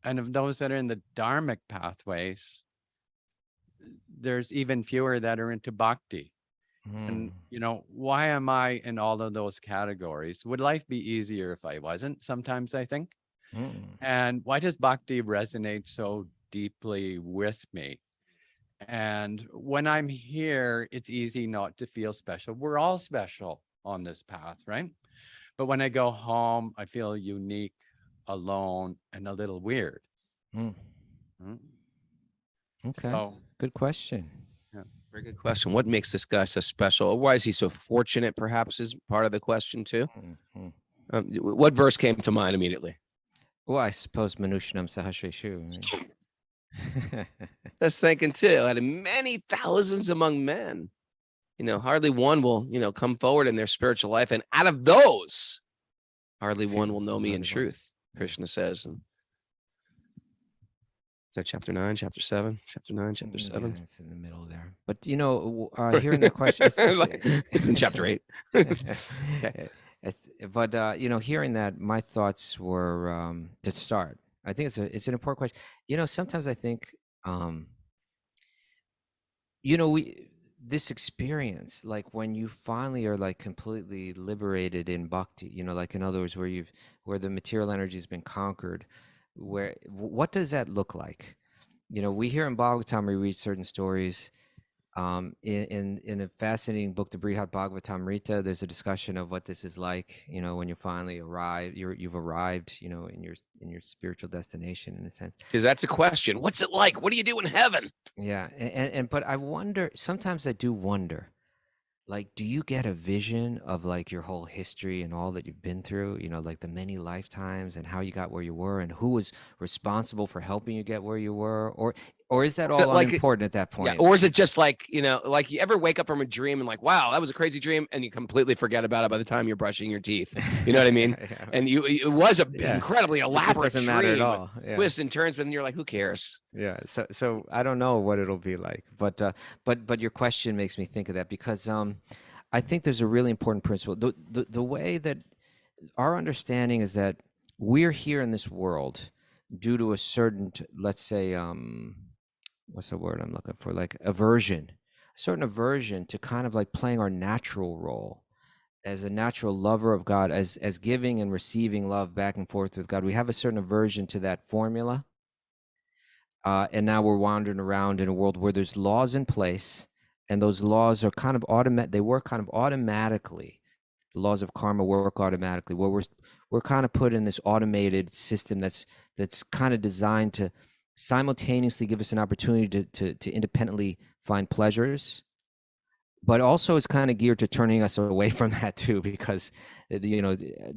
And of those that are in the dharmic pathways, there's even fewer that are into bhakti. And, you know, why am I in all of those categories? Would life be easier if I wasn't? Sometimes I think. And why does bhakti resonate so deeply with me? And when I'm here, it's easy not to feel special. We're all special on this path, right? But when I go home, I feel unique, alone, and a little weird. Okay. So, Good question. Very good question. What makes this guy so special? Why is he so fortunate, perhaps, is part of the question, too. What verse came to mind immediately? Well, I suppose Manushanam Sahasreshu. That's thinking too. Out of many thousands among men, hardly one will, come forward in their spiritual life. And out of those, hardly one will know me in truth, Krishna says. And is that chapter 9, chapter 7, chapter 9, chapter 7? Yeah, it's in the middle there. But hearing that question, it's in chapter 8. Okay. But hearing that, my thoughts were to start. I think it's an important question. Sometimes I think, this experience, like when you finally are like completely liberated in bhakti, like in other words, where the material energy has been conquered, what does that look like? We hear in Bhagavatam, we read certain stories. In a fascinating book, the Brihad Bhagavatamrita, there's a discussion of what this is like, when you finally arrive, you've arrived, in your spiritual destination, in a sense. Because that's a question. What's it like? What do you do in heaven? Yeah. But I wonder, sometimes I do wonder, like, do you get a vision of like your whole history and all that you've been through, like the many lifetimes and how you got where you were and who was responsible for helping you get where you were? Or is that all unimportant at that point? Yeah. Or is it just like, like you ever wake up from a dream and like, wow, that was a crazy dream, and you completely forget about it by the time you're brushing your teeth? You know what I mean? Yeah. And it was a incredibly elaborate doesn't matter at all. Yeah. Twists and turns, but then you're like, who cares? Yeah. So I don't know what it'll be like, but your question makes me think of that, because I think there's a really important principle. The way that our understanding is that we're here in this world due to a certain, let's say, what's the word I'm looking for? Like a certain aversion to kind of like playing our natural role as a natural lover of God, as giving and receiving love back and forth with God. We have a certain aversion to that formula. And now we're wandering around in a world where there's laws in place, and those laws are kind of automatic. They work kind of automatically. The laws of karma work automatically. Where we're kind of put in this automated system that's kind of designed to simultaneously give us an opportunity to independently find pleasures, but also it's kind of geared to turning us away from that too, because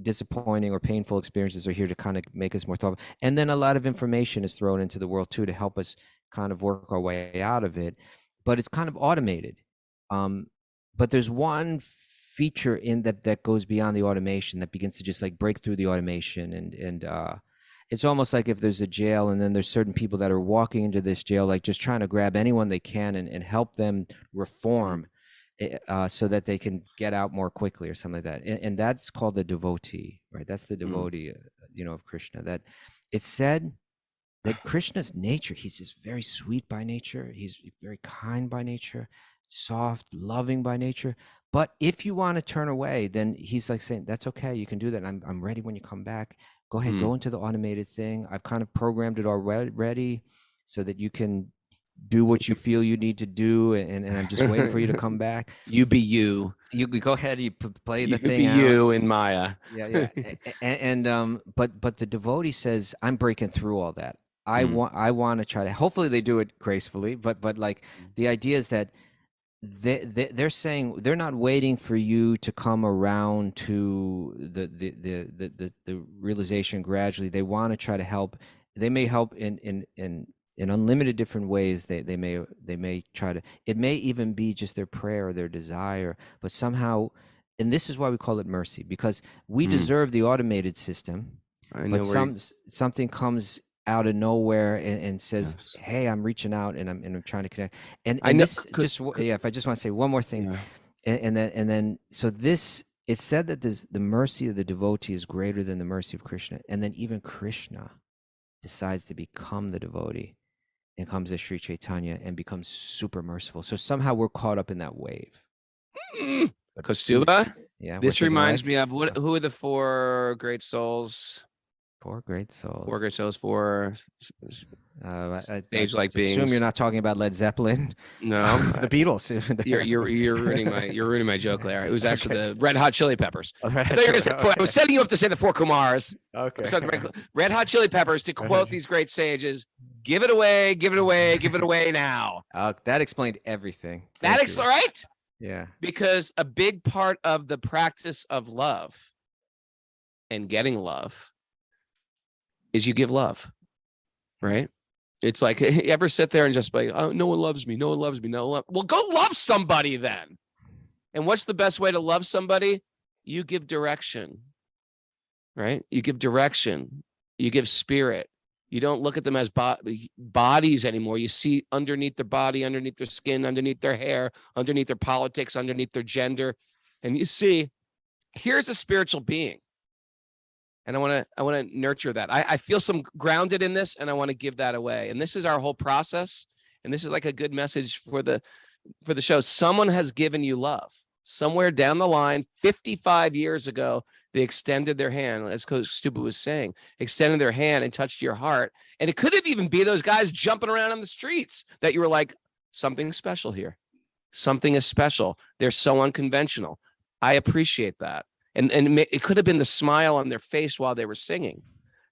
disappointing or painful experiences are here to kind of make us more thoughtful. And then a lot of information is thrown into the world too to help us kind of work our way out of it, but it's kind of automated. But there's one feature in that goes beyond the automation, that begins to just like break through the automation, and it's almost like if there's a jail and then there's certain people that are walking into this jail, like just trying to grab anyone they can and help them reform, so that they can get out more quickly or something like that. And that's called the devotee, right? That's the devotee, of Krishna. That it's said that Krishna's nature, he's just very sweet by nature. He's very kind by nature, soft, loving by nature. But if you want to turn away, then he's like saying, that's okay. You can do that. I'm ready when you come back. Go ahead, go into the automated thing. I've kind of programmed it already so that you can do what you feel you need to do. And I'm just waiting for you to come back. You be you. You go ahead, you play the thing be out. You in Maya. Yeah. But the devotee says, I'm breaking through all that. I want to try to, hopefully they do it gracefully, but like the idea is that they're saying they're not waiting for you to come around to the realization gradually. They want to try to help. They may help in unlimited different ways. They may try to. It may even be just their prayer or their desire, but somehow, and this is why we call it mercy, because we deserve the automated system, but something comes out of nowhere and says, yes, hey, I'm reaching out and I'm trying to connect. And this just, if I just want to say one more thing, and then so this, it's said that the mercy of the devotee is greater than the mercy of Krishna. And then even Krishna decides to become the devotee and comes as Sri Chaitanya and becomes super merciful. So somehow we're caught up in that wave. Kostuba, this reminds me of who are the four great souls? Four great souls. Four great souls. Four. Stage like beings. Assume you're not talking about Led Zeppelin. No, the Beatles. you're ruining my joke there. It was actually the Red Hot Chili Peppers. I was setting you up to say the four Kumars. Okay. Red Hot Chili Peppers, to quote these great sages: "Give it away, give it away, give it away now." That explained everything. Right? Yeah. Because a big part of the practice of love and getting love is you give love, right? It's like, you ever sit there and just like, oh, no one loves me. No one loves me. No one well, go love somebody then. And what's the best way to love somebody? You give direction, right? You give direction. You give spirit. You don't look at them as bodies anymore. You see underneath their body, underneath their skin, underneath their hair, underneath their politics, underneath their gender. And you see, here's a spiritual being. And I want to nurture that. I feel some grounded in this, and I want to give that away. And this is our whole process. And this is like a good message for the show. Someone has given you love. Somewhere down the line, 55 years ago, they extended their hand, as Coach Stupid was saying, extended their hand and touched your heart. And it could have even been those guys jumping around on the streets that you were like, something special here. Something is special. They're so unconventional. I appreciate that. And it could have been the smile on their face while they were singing,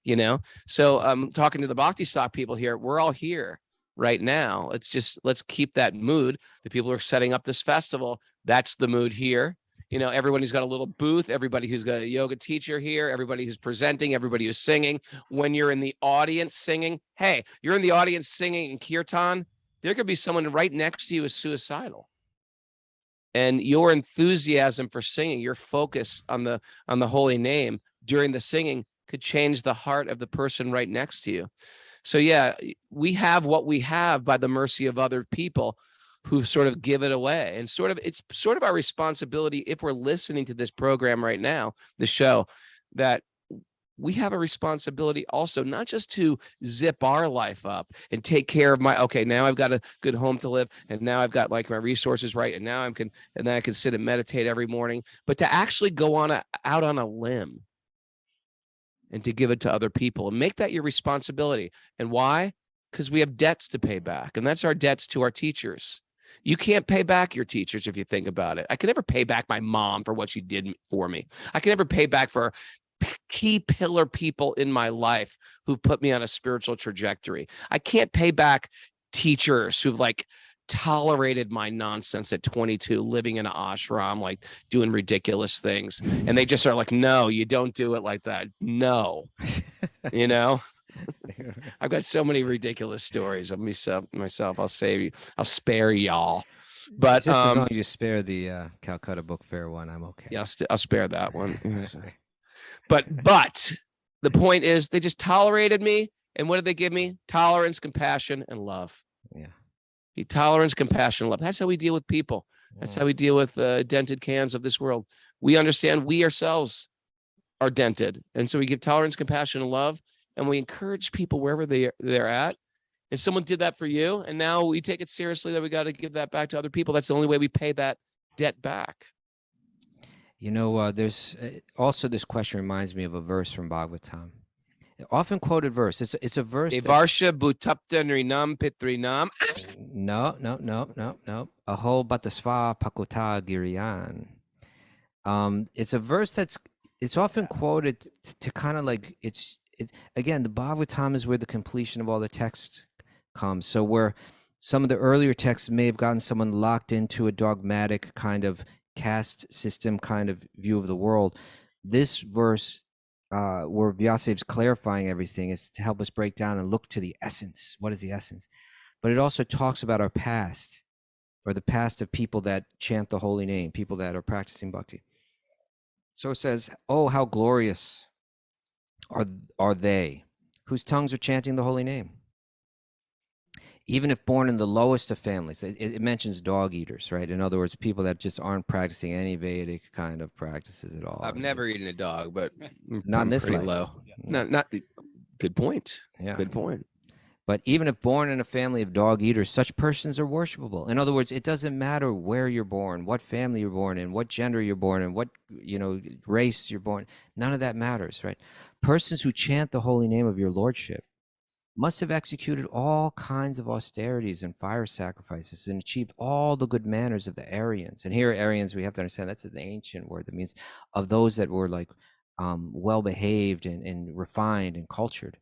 you know? So talking to the Bhakti Stock people here, we're all here right now. Let's keep that mood. The people who are setting up this festival, that's the mood here. You know, everybody's got a little booth, everybody who's got a yoga teacher here, everybody who's presenting, everybody who's singing. When you're in the audience singing, hey, you're in the audience singing in kirtan, there could be someone right next to you who's suicidal. And your enthusiasm for singing, your focus on the holy name during the singing could change the heart of the person right next to you. So yeah, we have what we have by the mercy of other people who sort of give it away. And it's sort of our responsibility, if we're listening to this program right now, the show, that we have a responsibility also, not just to zip our life up and take care of now I've got a good home to live, and now I've got like my resources right, and now then I can sit and meditate every morning, but to actually go out on a limb and to give it to other people and make that your responsibility. And why? Because we have debts to pay back, and that's our debts to our teachers. You can't pay back your teachers if you think about it. I can never pay back my mom for what she did for me. I can never pay back for key pillar people in my life who've put me on a spiritual trajectory. I can't pay back teachers who've like tolerated my nonsense at 22, living in an ashram, like doing ridiculous things. And they just are like, no, you don't do it like that. No, you know, I've got so many ridiculous stories of myself. I'll save you. I'll spare y'all. But just as long as you spare the Calcutta Book Fair one, I'm okay. Yeah, I'll spare that one. But the point is, they just tolerated me. And what did they give me? Tolerance, compassion, and love. Yeah. Tolerance, compassion, love. That's how we deal with people. That's how we deal with dented cans of this world. We understand we ourselves are dented. And so we give tolerance, compassion, and love. And we encourage people wherever they're at. And someone did that for you. And now we take it seriously that we got to give that back to other people. That's the only way we pay that debt back. You know, there's also this question reminds me of a verse from Bhagavatam. Often quoted verse. It's a verse. Devarsha bhutapta nrinam pitrinam. No. Aho batasva pakuta giriyan. It's a verse it's often quoted to kind of like again, the Bhagavatam is where the completion of all the text comes. So where some of the earlier texts may have gotten someone locked into a dogmatic kind of caste system kind of view of the world, this verse where Vyasadev's clarifying everything is to help us break down and look to the essence. What is the essence? But it also talks about our past, or the past of people that chant the holy name, people that are practicing bhakti. So it says, oh, how glorious are they whose tongues are chanting the holy name, even if born in the lowest of families. It mentions dog eaters, right? In other words, people that just aren't practicing any Vedic kind of practices at all. I've never eaten a dog, but not in this life. Low. Not good point. Yeah. Good point. But even if born in a family of dog eaters, such persons are worshipable. In other words, it doesn't matter where you're born, what family you're born in, what gender you're born in, what race you're born. None of that matters, right? Persons who chant the holy name of your lordship must have executed all kinds of austerities and fire sacrifices and achieved all the good manners of the Aryans. And here, Aryans, we have to understand that's an ancient word that means of those that were like well-behaved and refined and cultured.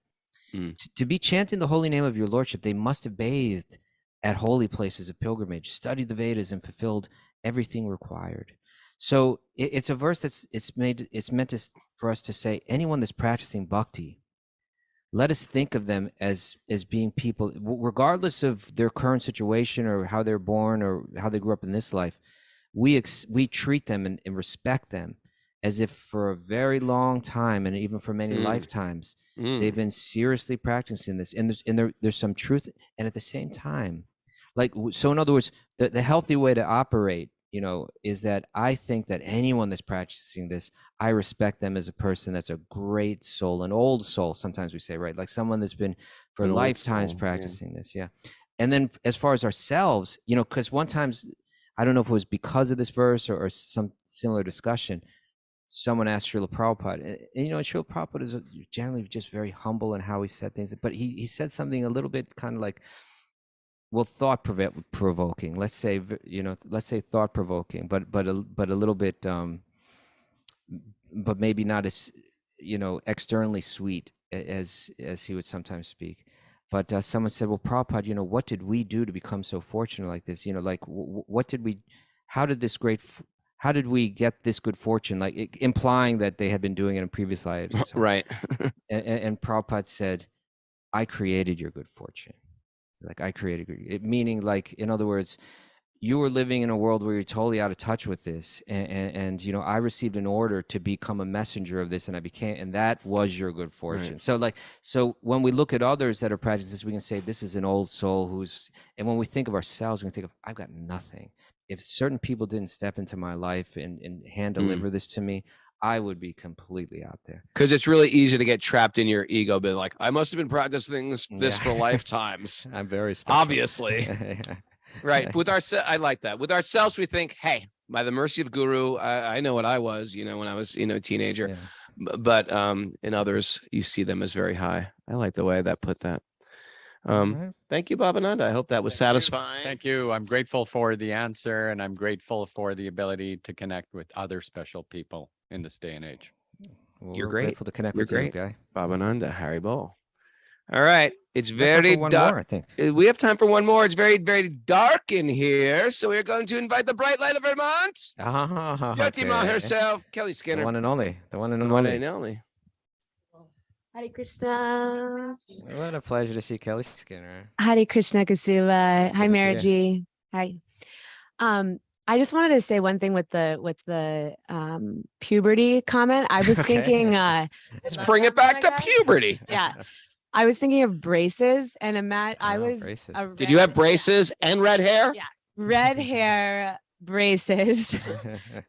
To be chanting the holy name of your lordship, they must have bathed at holy places of pilgrimage, studied the Vedas, and fulfilled everything required. So it's a verse that's it's meant for us to say anyone that's practicing bhakti let us think of them as being people, regardless of their current situation or how they're born or how they grew up in this life. We treat them and respect them as if for a very long time, and even for many lifetimes, they've been seriously practicing this. And there's some truth. And at the same time, like, so in other words, the healthy way to operate, is that I think that anyone that's practicing this, I respect them as a person that's a great soul, an old soul. Sometimes we say, right? Like someone that's been for lifetimes practicing this. Yeah. And then as far as ourselves, because one times, I don't know if it was because of this verse or some similar discussion, someone asked Srila Prabhupada, and Srila Prabhupada is generally just very humble in how he said things, but he said something a little bit kind of like, well, thought provoking. Let's say thought provoking, but a little bit, but maybe not as externally sweet as he would sometimes speak. But someone said, well, Prabhupada, what did we do to become so fortunate like this? Like what did we? How did we get this good fortune? Like implying that they had been doing it in previous lives, and so right? and Prabhupada said, I created your good fortune. Like I created it, meaning, like, in other words, you were living in a world where you're totally out of touch with this, and I received an order to become a messenger of this, and and that was your good fortune. Right. So when we look at others that are practicing this, we can say this is an old soul and when we think of ourselves, we can think of, I've got nothing. If certain people didn't step into my life and hand deliver this to me, I would be completely out there. Because it's really easy to get trapped in your ego, but like, I must have been practicing this for lifetimes. I'm very special. Obviously. Right. With I like that. With ourselves, we think, hey, by the mercy of Guru, I know what I was, when I was, a teenager. Yeah. But in others, you see them as very high. I like the way that put that. Right. Thank you, Babananda. I hope that was satisfying. Thank you. I'm grateful for the answer, and I'm grateful for the ability to connect with other special people in this day and age. Well, you're great. Grateful to connect with you, guy. Babananda, Haribo. All right. It's very dark. I think we have time for one more. It's very, very dark in here. So we're going to invite the bright light of Vermont. Yotima herself, Kelly Skinner. The one and only. Hare Krishna. What a pleasure to see Kelly Skinner. Hare Krishna Kasula. Hi, Mary. Hi. I just wanted to say one thing with the puberty comment. I was thinking let's bring it back to puberty. Yeah. I was thinking of braces, and did you have braces and red hair? Yeah. Red hair, braces,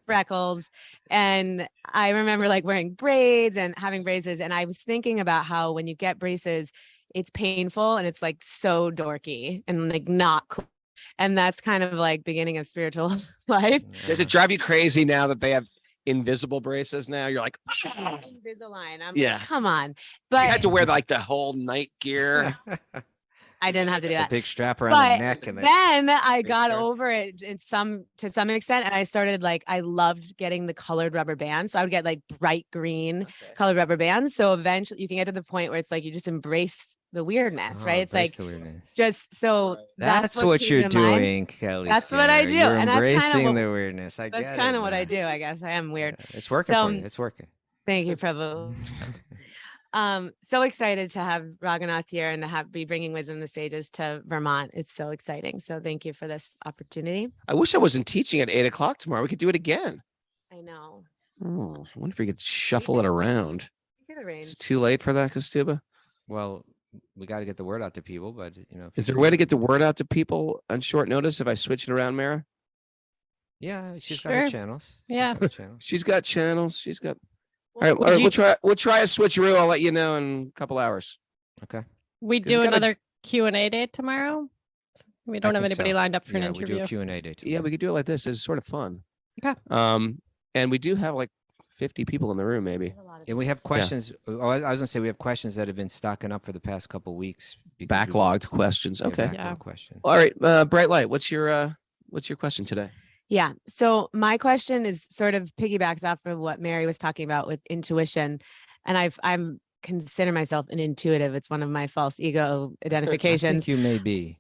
freckles. And I remember like wearing braids and having braces. And I was thinking about how when you get braces, it's painful and it's like so dorky and like not cool. And that's kind of like beginning of spiritual life. Does it drive you crazy now that they have invisible braces now? You're like, Invisalign. Like, come on. But you had to wear like the whole night gear. I didn't have to do that. The big strap around the neck. And then I got over it to some extent. And I started I loved getting the colored rubber bands. So I would get like bright green colored rubber bands. So eventually you can get to the point where it's like, you just embrace the weirdness, right? It's like, just so that's what you're doing, Kelly. That's what I do. You're and embracing the weirdness. That's kind of what I do. I guess I am weird. It's working for you. It's working. Thank you, Prabhu. So excited to have Raghunath here and to be bringing wisdom of the sages to Vermont. It's so exciting. So thank you for this opportunity. I wish I wasn't teaching at 8:00 tomorrow. We could do it again. I know. Oh, I wonder if we could shuffle it around. Is it too late for that, Kastuba? Well, we got to get the word out to people, but is there a way to get the word out to people on short notice if I switch it around, Mara? Yeah, she's got her channels. Yeah, she's got channels. She's got. All right, we'll try a switcheroo. I'll let you know in a couple hours. Okay. We do another Q&A day tomorrow. We don't have anybody lined up for an interview. We do a Q&A day tomorrow. Yeah, we could do it like this. It's sort of fun. Okay. And we do have like 50 people in the room, maybe. And we have questions. Yeah. I was gonna say we have questions that have been stocking up for the past couple of weeks. Backlogged questions. Okay. Backlogged questions. All right. Bright Light. What's your question today? Yeah. So my question is sort of piggybacks off of what Mary was talking about with intuition. And I'm consider myself an intuitive. It's one of my false ego identifications. I think you may be.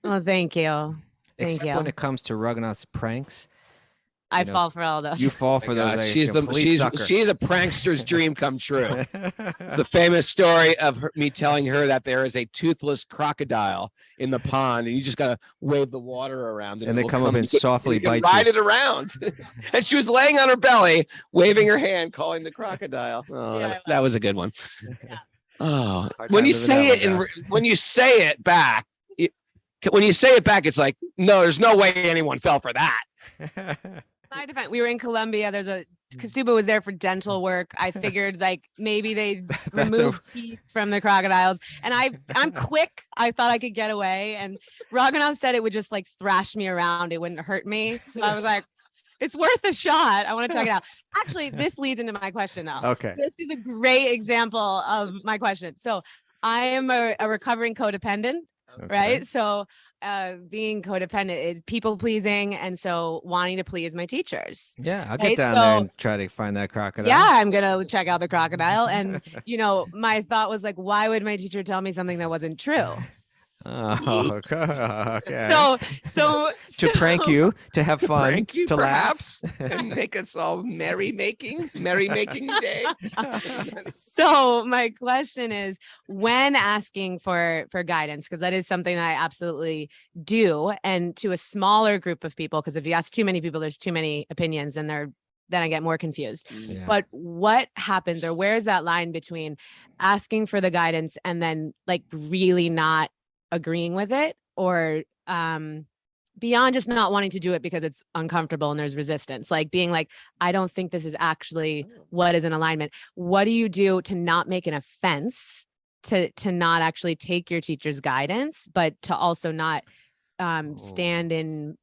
Well, thank you. Except when it comes to Raghunath's pranks. I know, fall for all those. You fall for those. like a she's complete sucker. she's a prankster's dream come true. It's the famous story of me telling her that there is a toothless crocodile in the pond, and you just gotta wave the water around, And they it'll come up and softly you can bite ride you. it around. And she was laying on her belly, waving her hand, calling the crocodile. Oh, Yeah, that was a good one. Yeah. Oh, Hard when time you living say that it one and down. when you say it back, when you say it back, it's like, no, there's no way anyone fell for that. My defense, we were in Colombia. Kastuba was there for dental work. I figured like maybe they'd That's remove teeth from the crocodiles. And I'm quick. I thought I could get away. And Raghunath said it would just like thrash me around. It wouldn't hurt me. So I was like, it's worth a shot. I want to check it out. Actually, this leads into my question now. Okay. This is a great example of my question. So I am a recovering codependent. Okay. Right. So being codependent is people pleasing. And so wanting to please my teachers. Yeah, I'll Right, get down there so- and try to find that crocodile. Yeah, I'm going to check out the crocodile. And, my thought was like, why would my teacher tell me something that wasn't true? Oh, okay. So to prank you, to have fun, Prank you, to perhaps, laugh. and make us all merrymaking day. So my question is, when asking for guidance, because that is something that I absolutely do, and to a smaller group of people, because if you ask too many people, there's too many opinions, and then I get more confused. Yeah. But what happens, or where's that line between asking for the guidance and then like really not agreeing with it, or beyond just not wanting to do it because it's uncomfortable and there's resistance, like being like, I don't think this is actually what is in alignment. What do you do to not make an offense, to not actually take your teacher's guidance, but to also not stand in,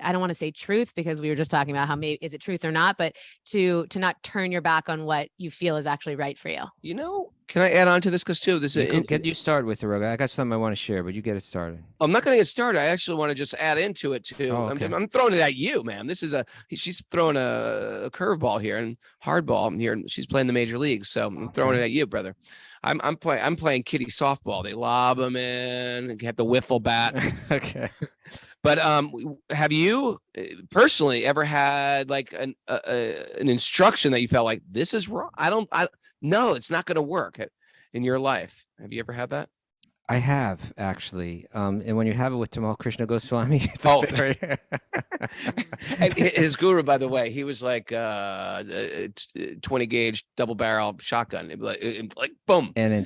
I don't want to say truth, because we were just talking about how maybe is it truth or not, but to not turn your back on what you feel is actually right for you. Can I add on to this? Because too, this is Get you started with the rogue. I got something I want to share, but you get it started. I'm not going to get started. I actually want to just add into it too. Oh, okay. I'm throwing it at you, man. She's throwing a curveball here and hardball here. And she's playing the major leagues, so I'm throwing it at you, brother. I'm playing kitty softball. They lob them in, have the wiffle bat. Okay. But have you personally ever had like an instruction that you felt like this is wrong? No, it's not going to work in your life. Have you ever had that? I have actually, and when you have it with Tamal Krishna Goswami, it's Oh. very... And his guru, by the way, he was like 20 gauge double barrel shotgun. It'd be like boom. and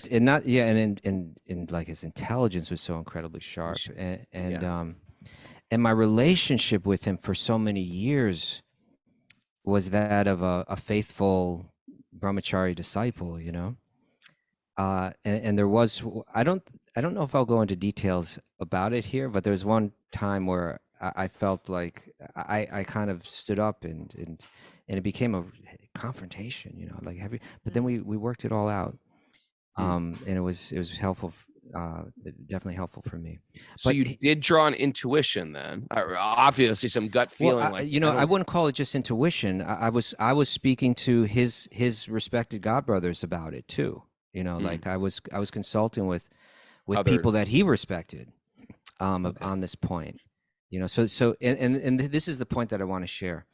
like his intelligence was so incredibly sharp, and my relationship with him for so many years was that of a faithful brahmachari disciple, and there was, I don't know if I'll go into details about it here, but there's one time where I felt like I kind of stood up and it became a confrontation, like heavy, but then we worked it all out. And it was helpful, definitely helpful for me. So But you did draw an intuition then, or obviously some gut feeling. I wouldn't call it just intuition. I was speaking to his respected godbrothers about it too. Like I was consulting with people that he respected on this point. So and this is the point that I want to share,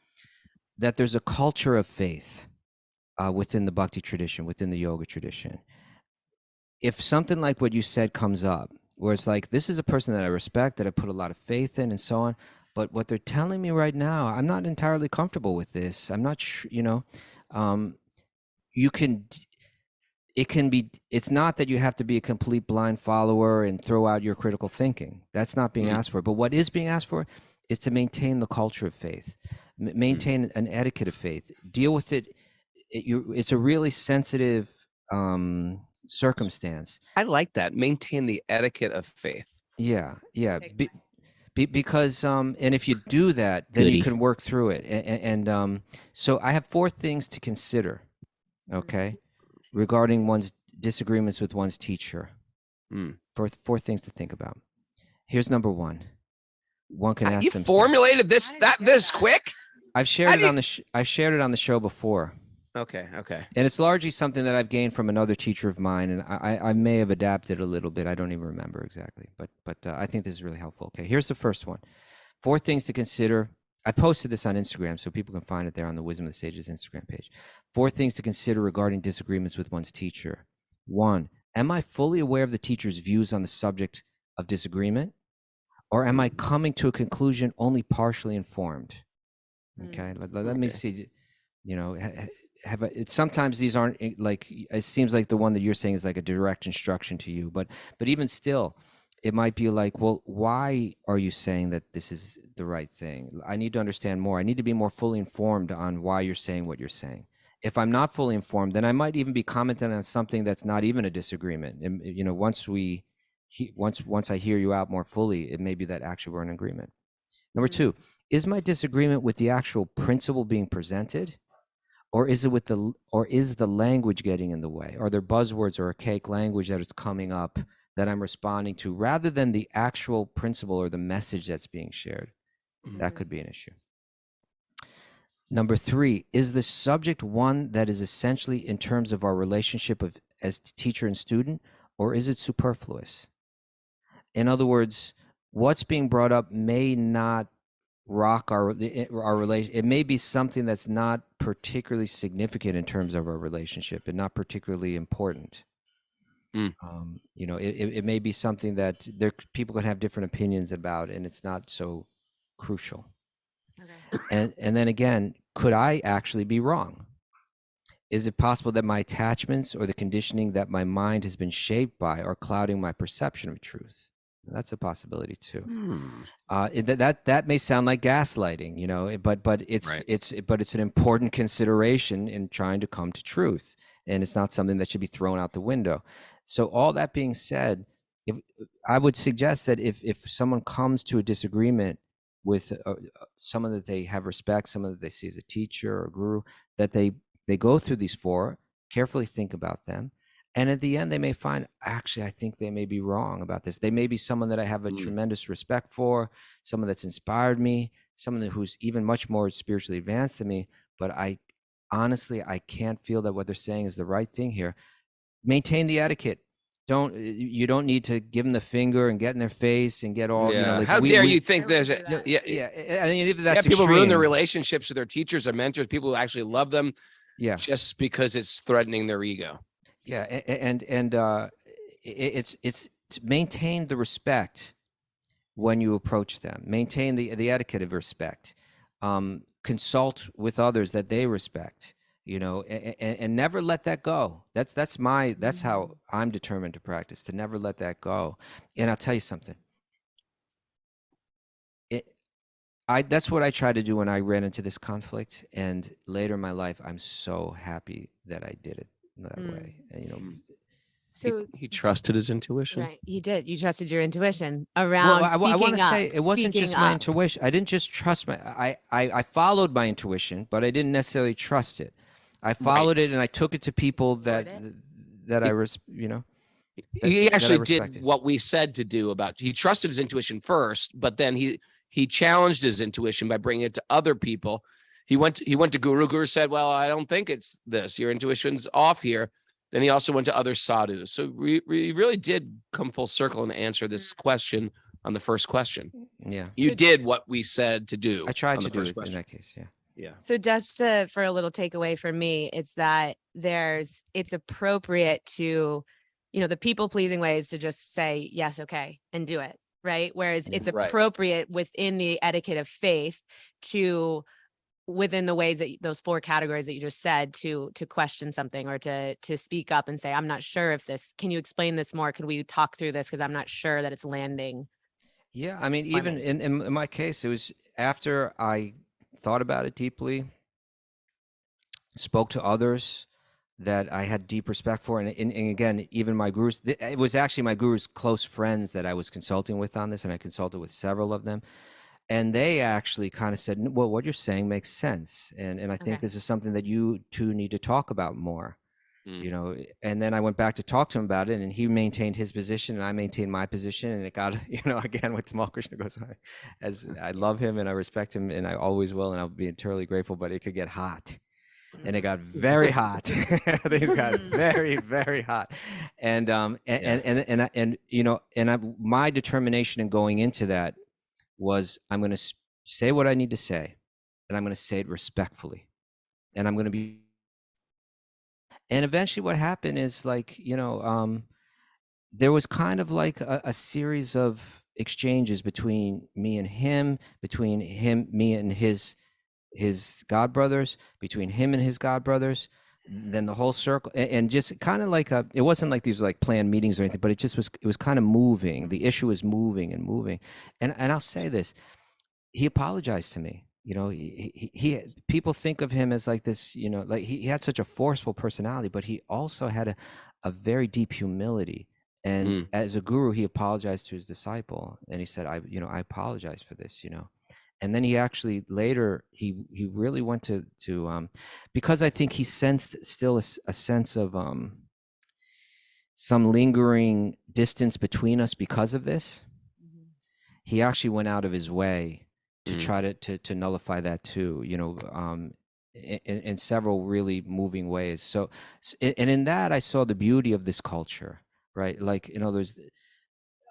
that there's a culture of faith within the Bhakti tradition, within the yoga tradition. If something like what you said comes up, where it's like, this is a person that I respect, that I put a lot of faith in and so on, but what they're telling me right now, I'm not entirely comfortable with this. I'm not sure, it's not that you have to be a complete blind follower and throw out your critical thinking. That's not being asked for. But what is being asked for is to maintain the culture of faith, maintain an etiquette of faith, deal with it. It's a really sensitive circumstance. I like that. Maintain the etiquette of faith. Yeah. Because and if you do that, then you can work through it. And so I have 4 things to consider, okay, regarding one's disagreements with one's teacher. 4 things to think about. Here's number 1. One can ask you themselves. Formulated this quick? I've shared it on I've shared it on the show before. Okay. And it's largely something that I've gained from another teacher of mine, and I may have adapted a little bit. I don't even remember exactly, but I think this is really helpful. Okay, here's the first one. 4 things to consider I posted this on Instagram so people can find it there on the Wisdom of the Sages Instagram page. 4 things to consider regarding disagreements with one's teacher. 1, am I fully aware of the teacher's views on the subject of disagreement? Or am I coming to a conclusion only partially informed? Okay, let me see, you know, sometimes these aren't like, it seems like the one that you're saying is like a direct instruction to you, but even still, it might be like, well, why are you saying that this is the right thing? I need to understand more. I need to be more fully informed on why you're saying what you're saying. If I'm not fully informed, then I might even be commenting on something that's not even a disagreement. And, you know, once I hear you out more fully, it may be that actually we're in agreement. Number 2, is my disagreement with the actual principle being presented, or is the language getting in the way? Are there buzzwords or archaic language that is coming up that I'm responding to, rather than the actual principle or the message that's being shared? That could be an issue. Number 3, is the subject one that is essentially in terms of our relationship as teacher and student, or is it superfluous? In other words, what's being brought up may not rock our relation. It may be something that's not particularly significant in terms of our relationship and not particularly important. You know, it may be something that people can have different opinions about, and it's not so crucial. Okay. And then again, could I actually be wrong? Is it possible that my attachments or the conditioning that my mind has been shaped by are clouding my perception of truth? That's a possibility too. That may sound like gaslighting, you know, but it's an important consideration in trying to come to truth, and it's not something that should be thrown out the window. So all that being said, I would suggest that if someone comes to a disagreement with someone that they have respect, someone that they see as a teacher or a guru, that they go through these 4, carefully think about them. And at the end, they may find, actually, I think they may be wrong about this. They may be someone that I have a tremendous respect for, someone that's inspired me, someone who's even much more spiritually advanced than me. But I can't feel that what they're saying is the right thing here. Maintain the etiquette. You don't need to give them the finger and get in their face and get all, you know, like, how dare you think there's I mean, that's people ruin their extreme. relationships with their teachers or mentors, people who actually love them, just because it's threatening their ego. Yeah, and it's maintain the respect when you approach them. Maintain the etiquette of respect. Consult with others that they respect. You know, and never let that go. That's how I'm determined to practice, to never let that go. And I'll tell you something. That's what I tried to do when I ran into this conflict, and later in my life, I'm so happy that I did it that way. And, you know, So he trusted his intuition. right, you did. You trusted your intuition around. Well, I want to say it wasn't speaking just my up. intuition. I didn't just trust I followed my intuition, but I didn't necessarily trust it. I followed it, and I took it to people that you know. He actually did what we said to do. He trusted his intuition first, but then he challenged his intuition by bringing it to other people. He went to Guru. Guru said, well, I don't think it's this. Your intuition's off here. Then he also went to other sadhus. So we really did come full circle and answer this question on the first question. Yeah. You did what we said to do. I tried to do it in that case. Yeah. Yeah. So just for a little takeaway for me, it's that it's appropriate to, you know, the people pleasing way is to just say, yes, okay, and do it. Right. Whereas it's appropriate within the etiquette of faith to, within the ways that those 4 categories that you just said, to question something or to speak up and say, I'm not sure if this, can you explain this more? Could we talk through this? Because I'm not sure that it's landing. Yeah. I mean, even in my case, it was after I thought about it deeply, spoke to others that I had deep respect for. And again, even my gurus, it was actually my guru's close friends that I was consulting with on this, and I consulted with several of them. And they actually kind of said, well, what you're saying makes sense. And I think this is something that you two need to talk about more, you know. And then I went back to talk to him about it, and he maintained his position and I maintained my position. And it got, you know, again, with Tamal Krishna goes, as I love him and I respect him and I always will, and I'll be eternally grateful, but it could get hot. And it got very hot. Things got very, very hot. And you know, my determination in going into that was, I'm going to say what I need to say, and I'm going to say it respectfully, and I'm going to be. And eventually, what happened is like, there was kind of like a series of exchanges between me and him, between him, me and his godbrothers, between him and his godbrothers, then the whole circle, and just kind of like it wasn't like these were like planned meetings or anything, but it was kind of moving. The issue was moving and moving. And I'll say this, he apologized to me. He people think of him as like this, like he had such a forceful personality, but he also had a very deep humility. And as a guru, he apologized to his disciple, and he said, I apologize for this, And then he actually later he really went to because I think he sensed still a sense of some lingering distance between us because of this. He actually went out of his way to try to nullify that too, in several really moving ways. So, and in that I saw the beauty of this culture, right? Like, there's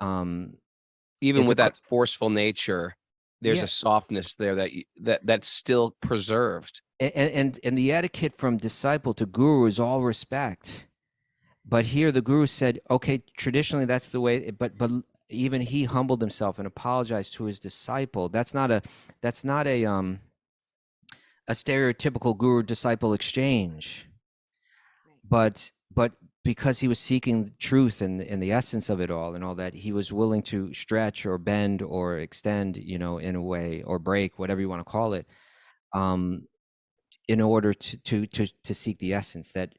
even with that forceful nature, there's a softness there that's still preserved. And the etiquette from disciple to guru is all respect. But here the guru said, okay, traditionally that's the way, but even he humbled himself and apologized to his disciple. That's not a stereotypical guru disciple exchange. But because he was seeking truth and the essence of it all and all that, he was willing to stretch or bend or extend, in a way, or break, whatever you want to call it, in order to seek the essence that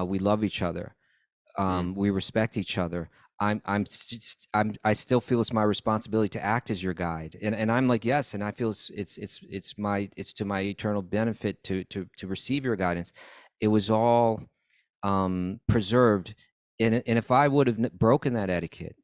we love each other, we respect each other. I still feel it's my responsibility to act as your guide, and I'm like, yes, and I feel it's to my eternal benefit to receive your guidance. It was all preserved, and if I would have broken that etiquette,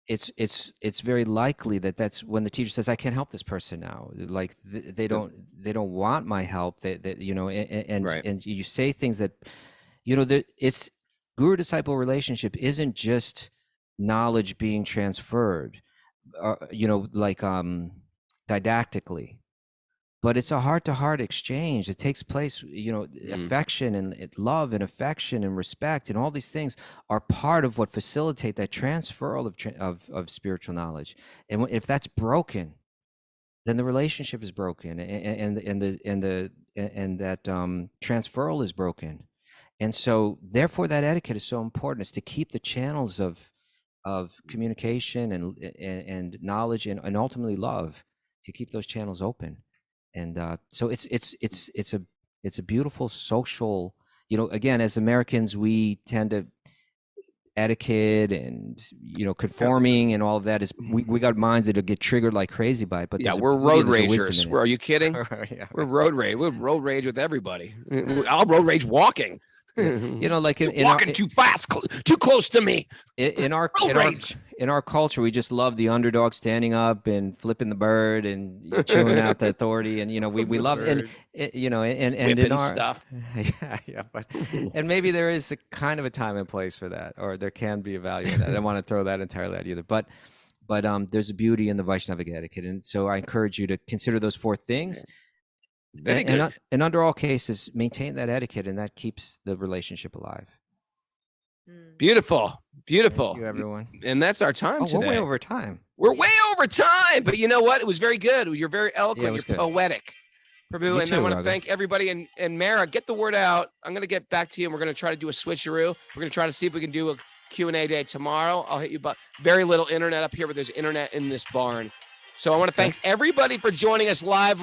it's very likely that's when the teacher says, I can't help this person now. Like they don't want my help. And you say things that, it's guru disciple relationship isn't just knowledge being transferred, didactically. But it's a heart-to-heart exchange. It takes place, affection and love and affection and respect and all these things are part of what facilitate that transferal of spiritual knowledge. And if that's broken, then the relationship is broken, and that transferal is broken. And so, therefore, that etiquette is so important, is to keep the channels of communication and knowledge and ultimately love, to keep those channels open. And so it's a beautiful social, again, as Americans, we tend to etiquette and, conforming and all of that is, we got minds that'll get triggered like crazy by it. But we're road ragers. Are you kidding? We're road rage. We'll road rage with everybody. I'll road rage walking. Like walking too fast, too close to me. In our culture, we just love the underdog standing up and flipping the bird and chewing out the authority, and we love and in our stuff. But and maybe there is a kind of a time and place for that, or there can be a value in that. I don't want to throw that entirely out either, but there's a beauty in the Vaishnavic etiquette, and so I encourage you to consider those 4 things. Very good. And under all cases, maintain that etiquette, and that keeps the relationship alive. Beautiful. Thank you, everyone. And that's our time today. We're way over time. We're way over time, but you know what? It was very good. You're very eloquent. You're poetic. And I want to thank everybody. And Mara, get the word out. I'm going to get back to you, and we're going to try to do a switcheroo. We're going to try to see if we can do a Q&A day tomorrow. I'll hit you, but very little internet up here, but there's internet in this barn. So I want to thank everybody for joining us live.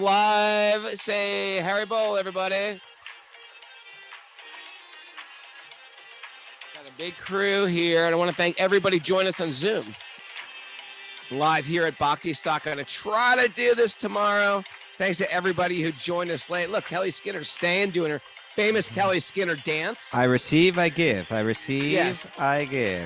Say Haribo, everybody. Got a big crew here, and I want to thank everybody joining us on Zoom. Live here at Bhakti Stock. I'm going to try to do this tomorrow. Thanks to everybody who joined us late. Look, Kelly Skinner's staying, doing her famous Kelly Skinner dance. I receive, I give. I receive, I give.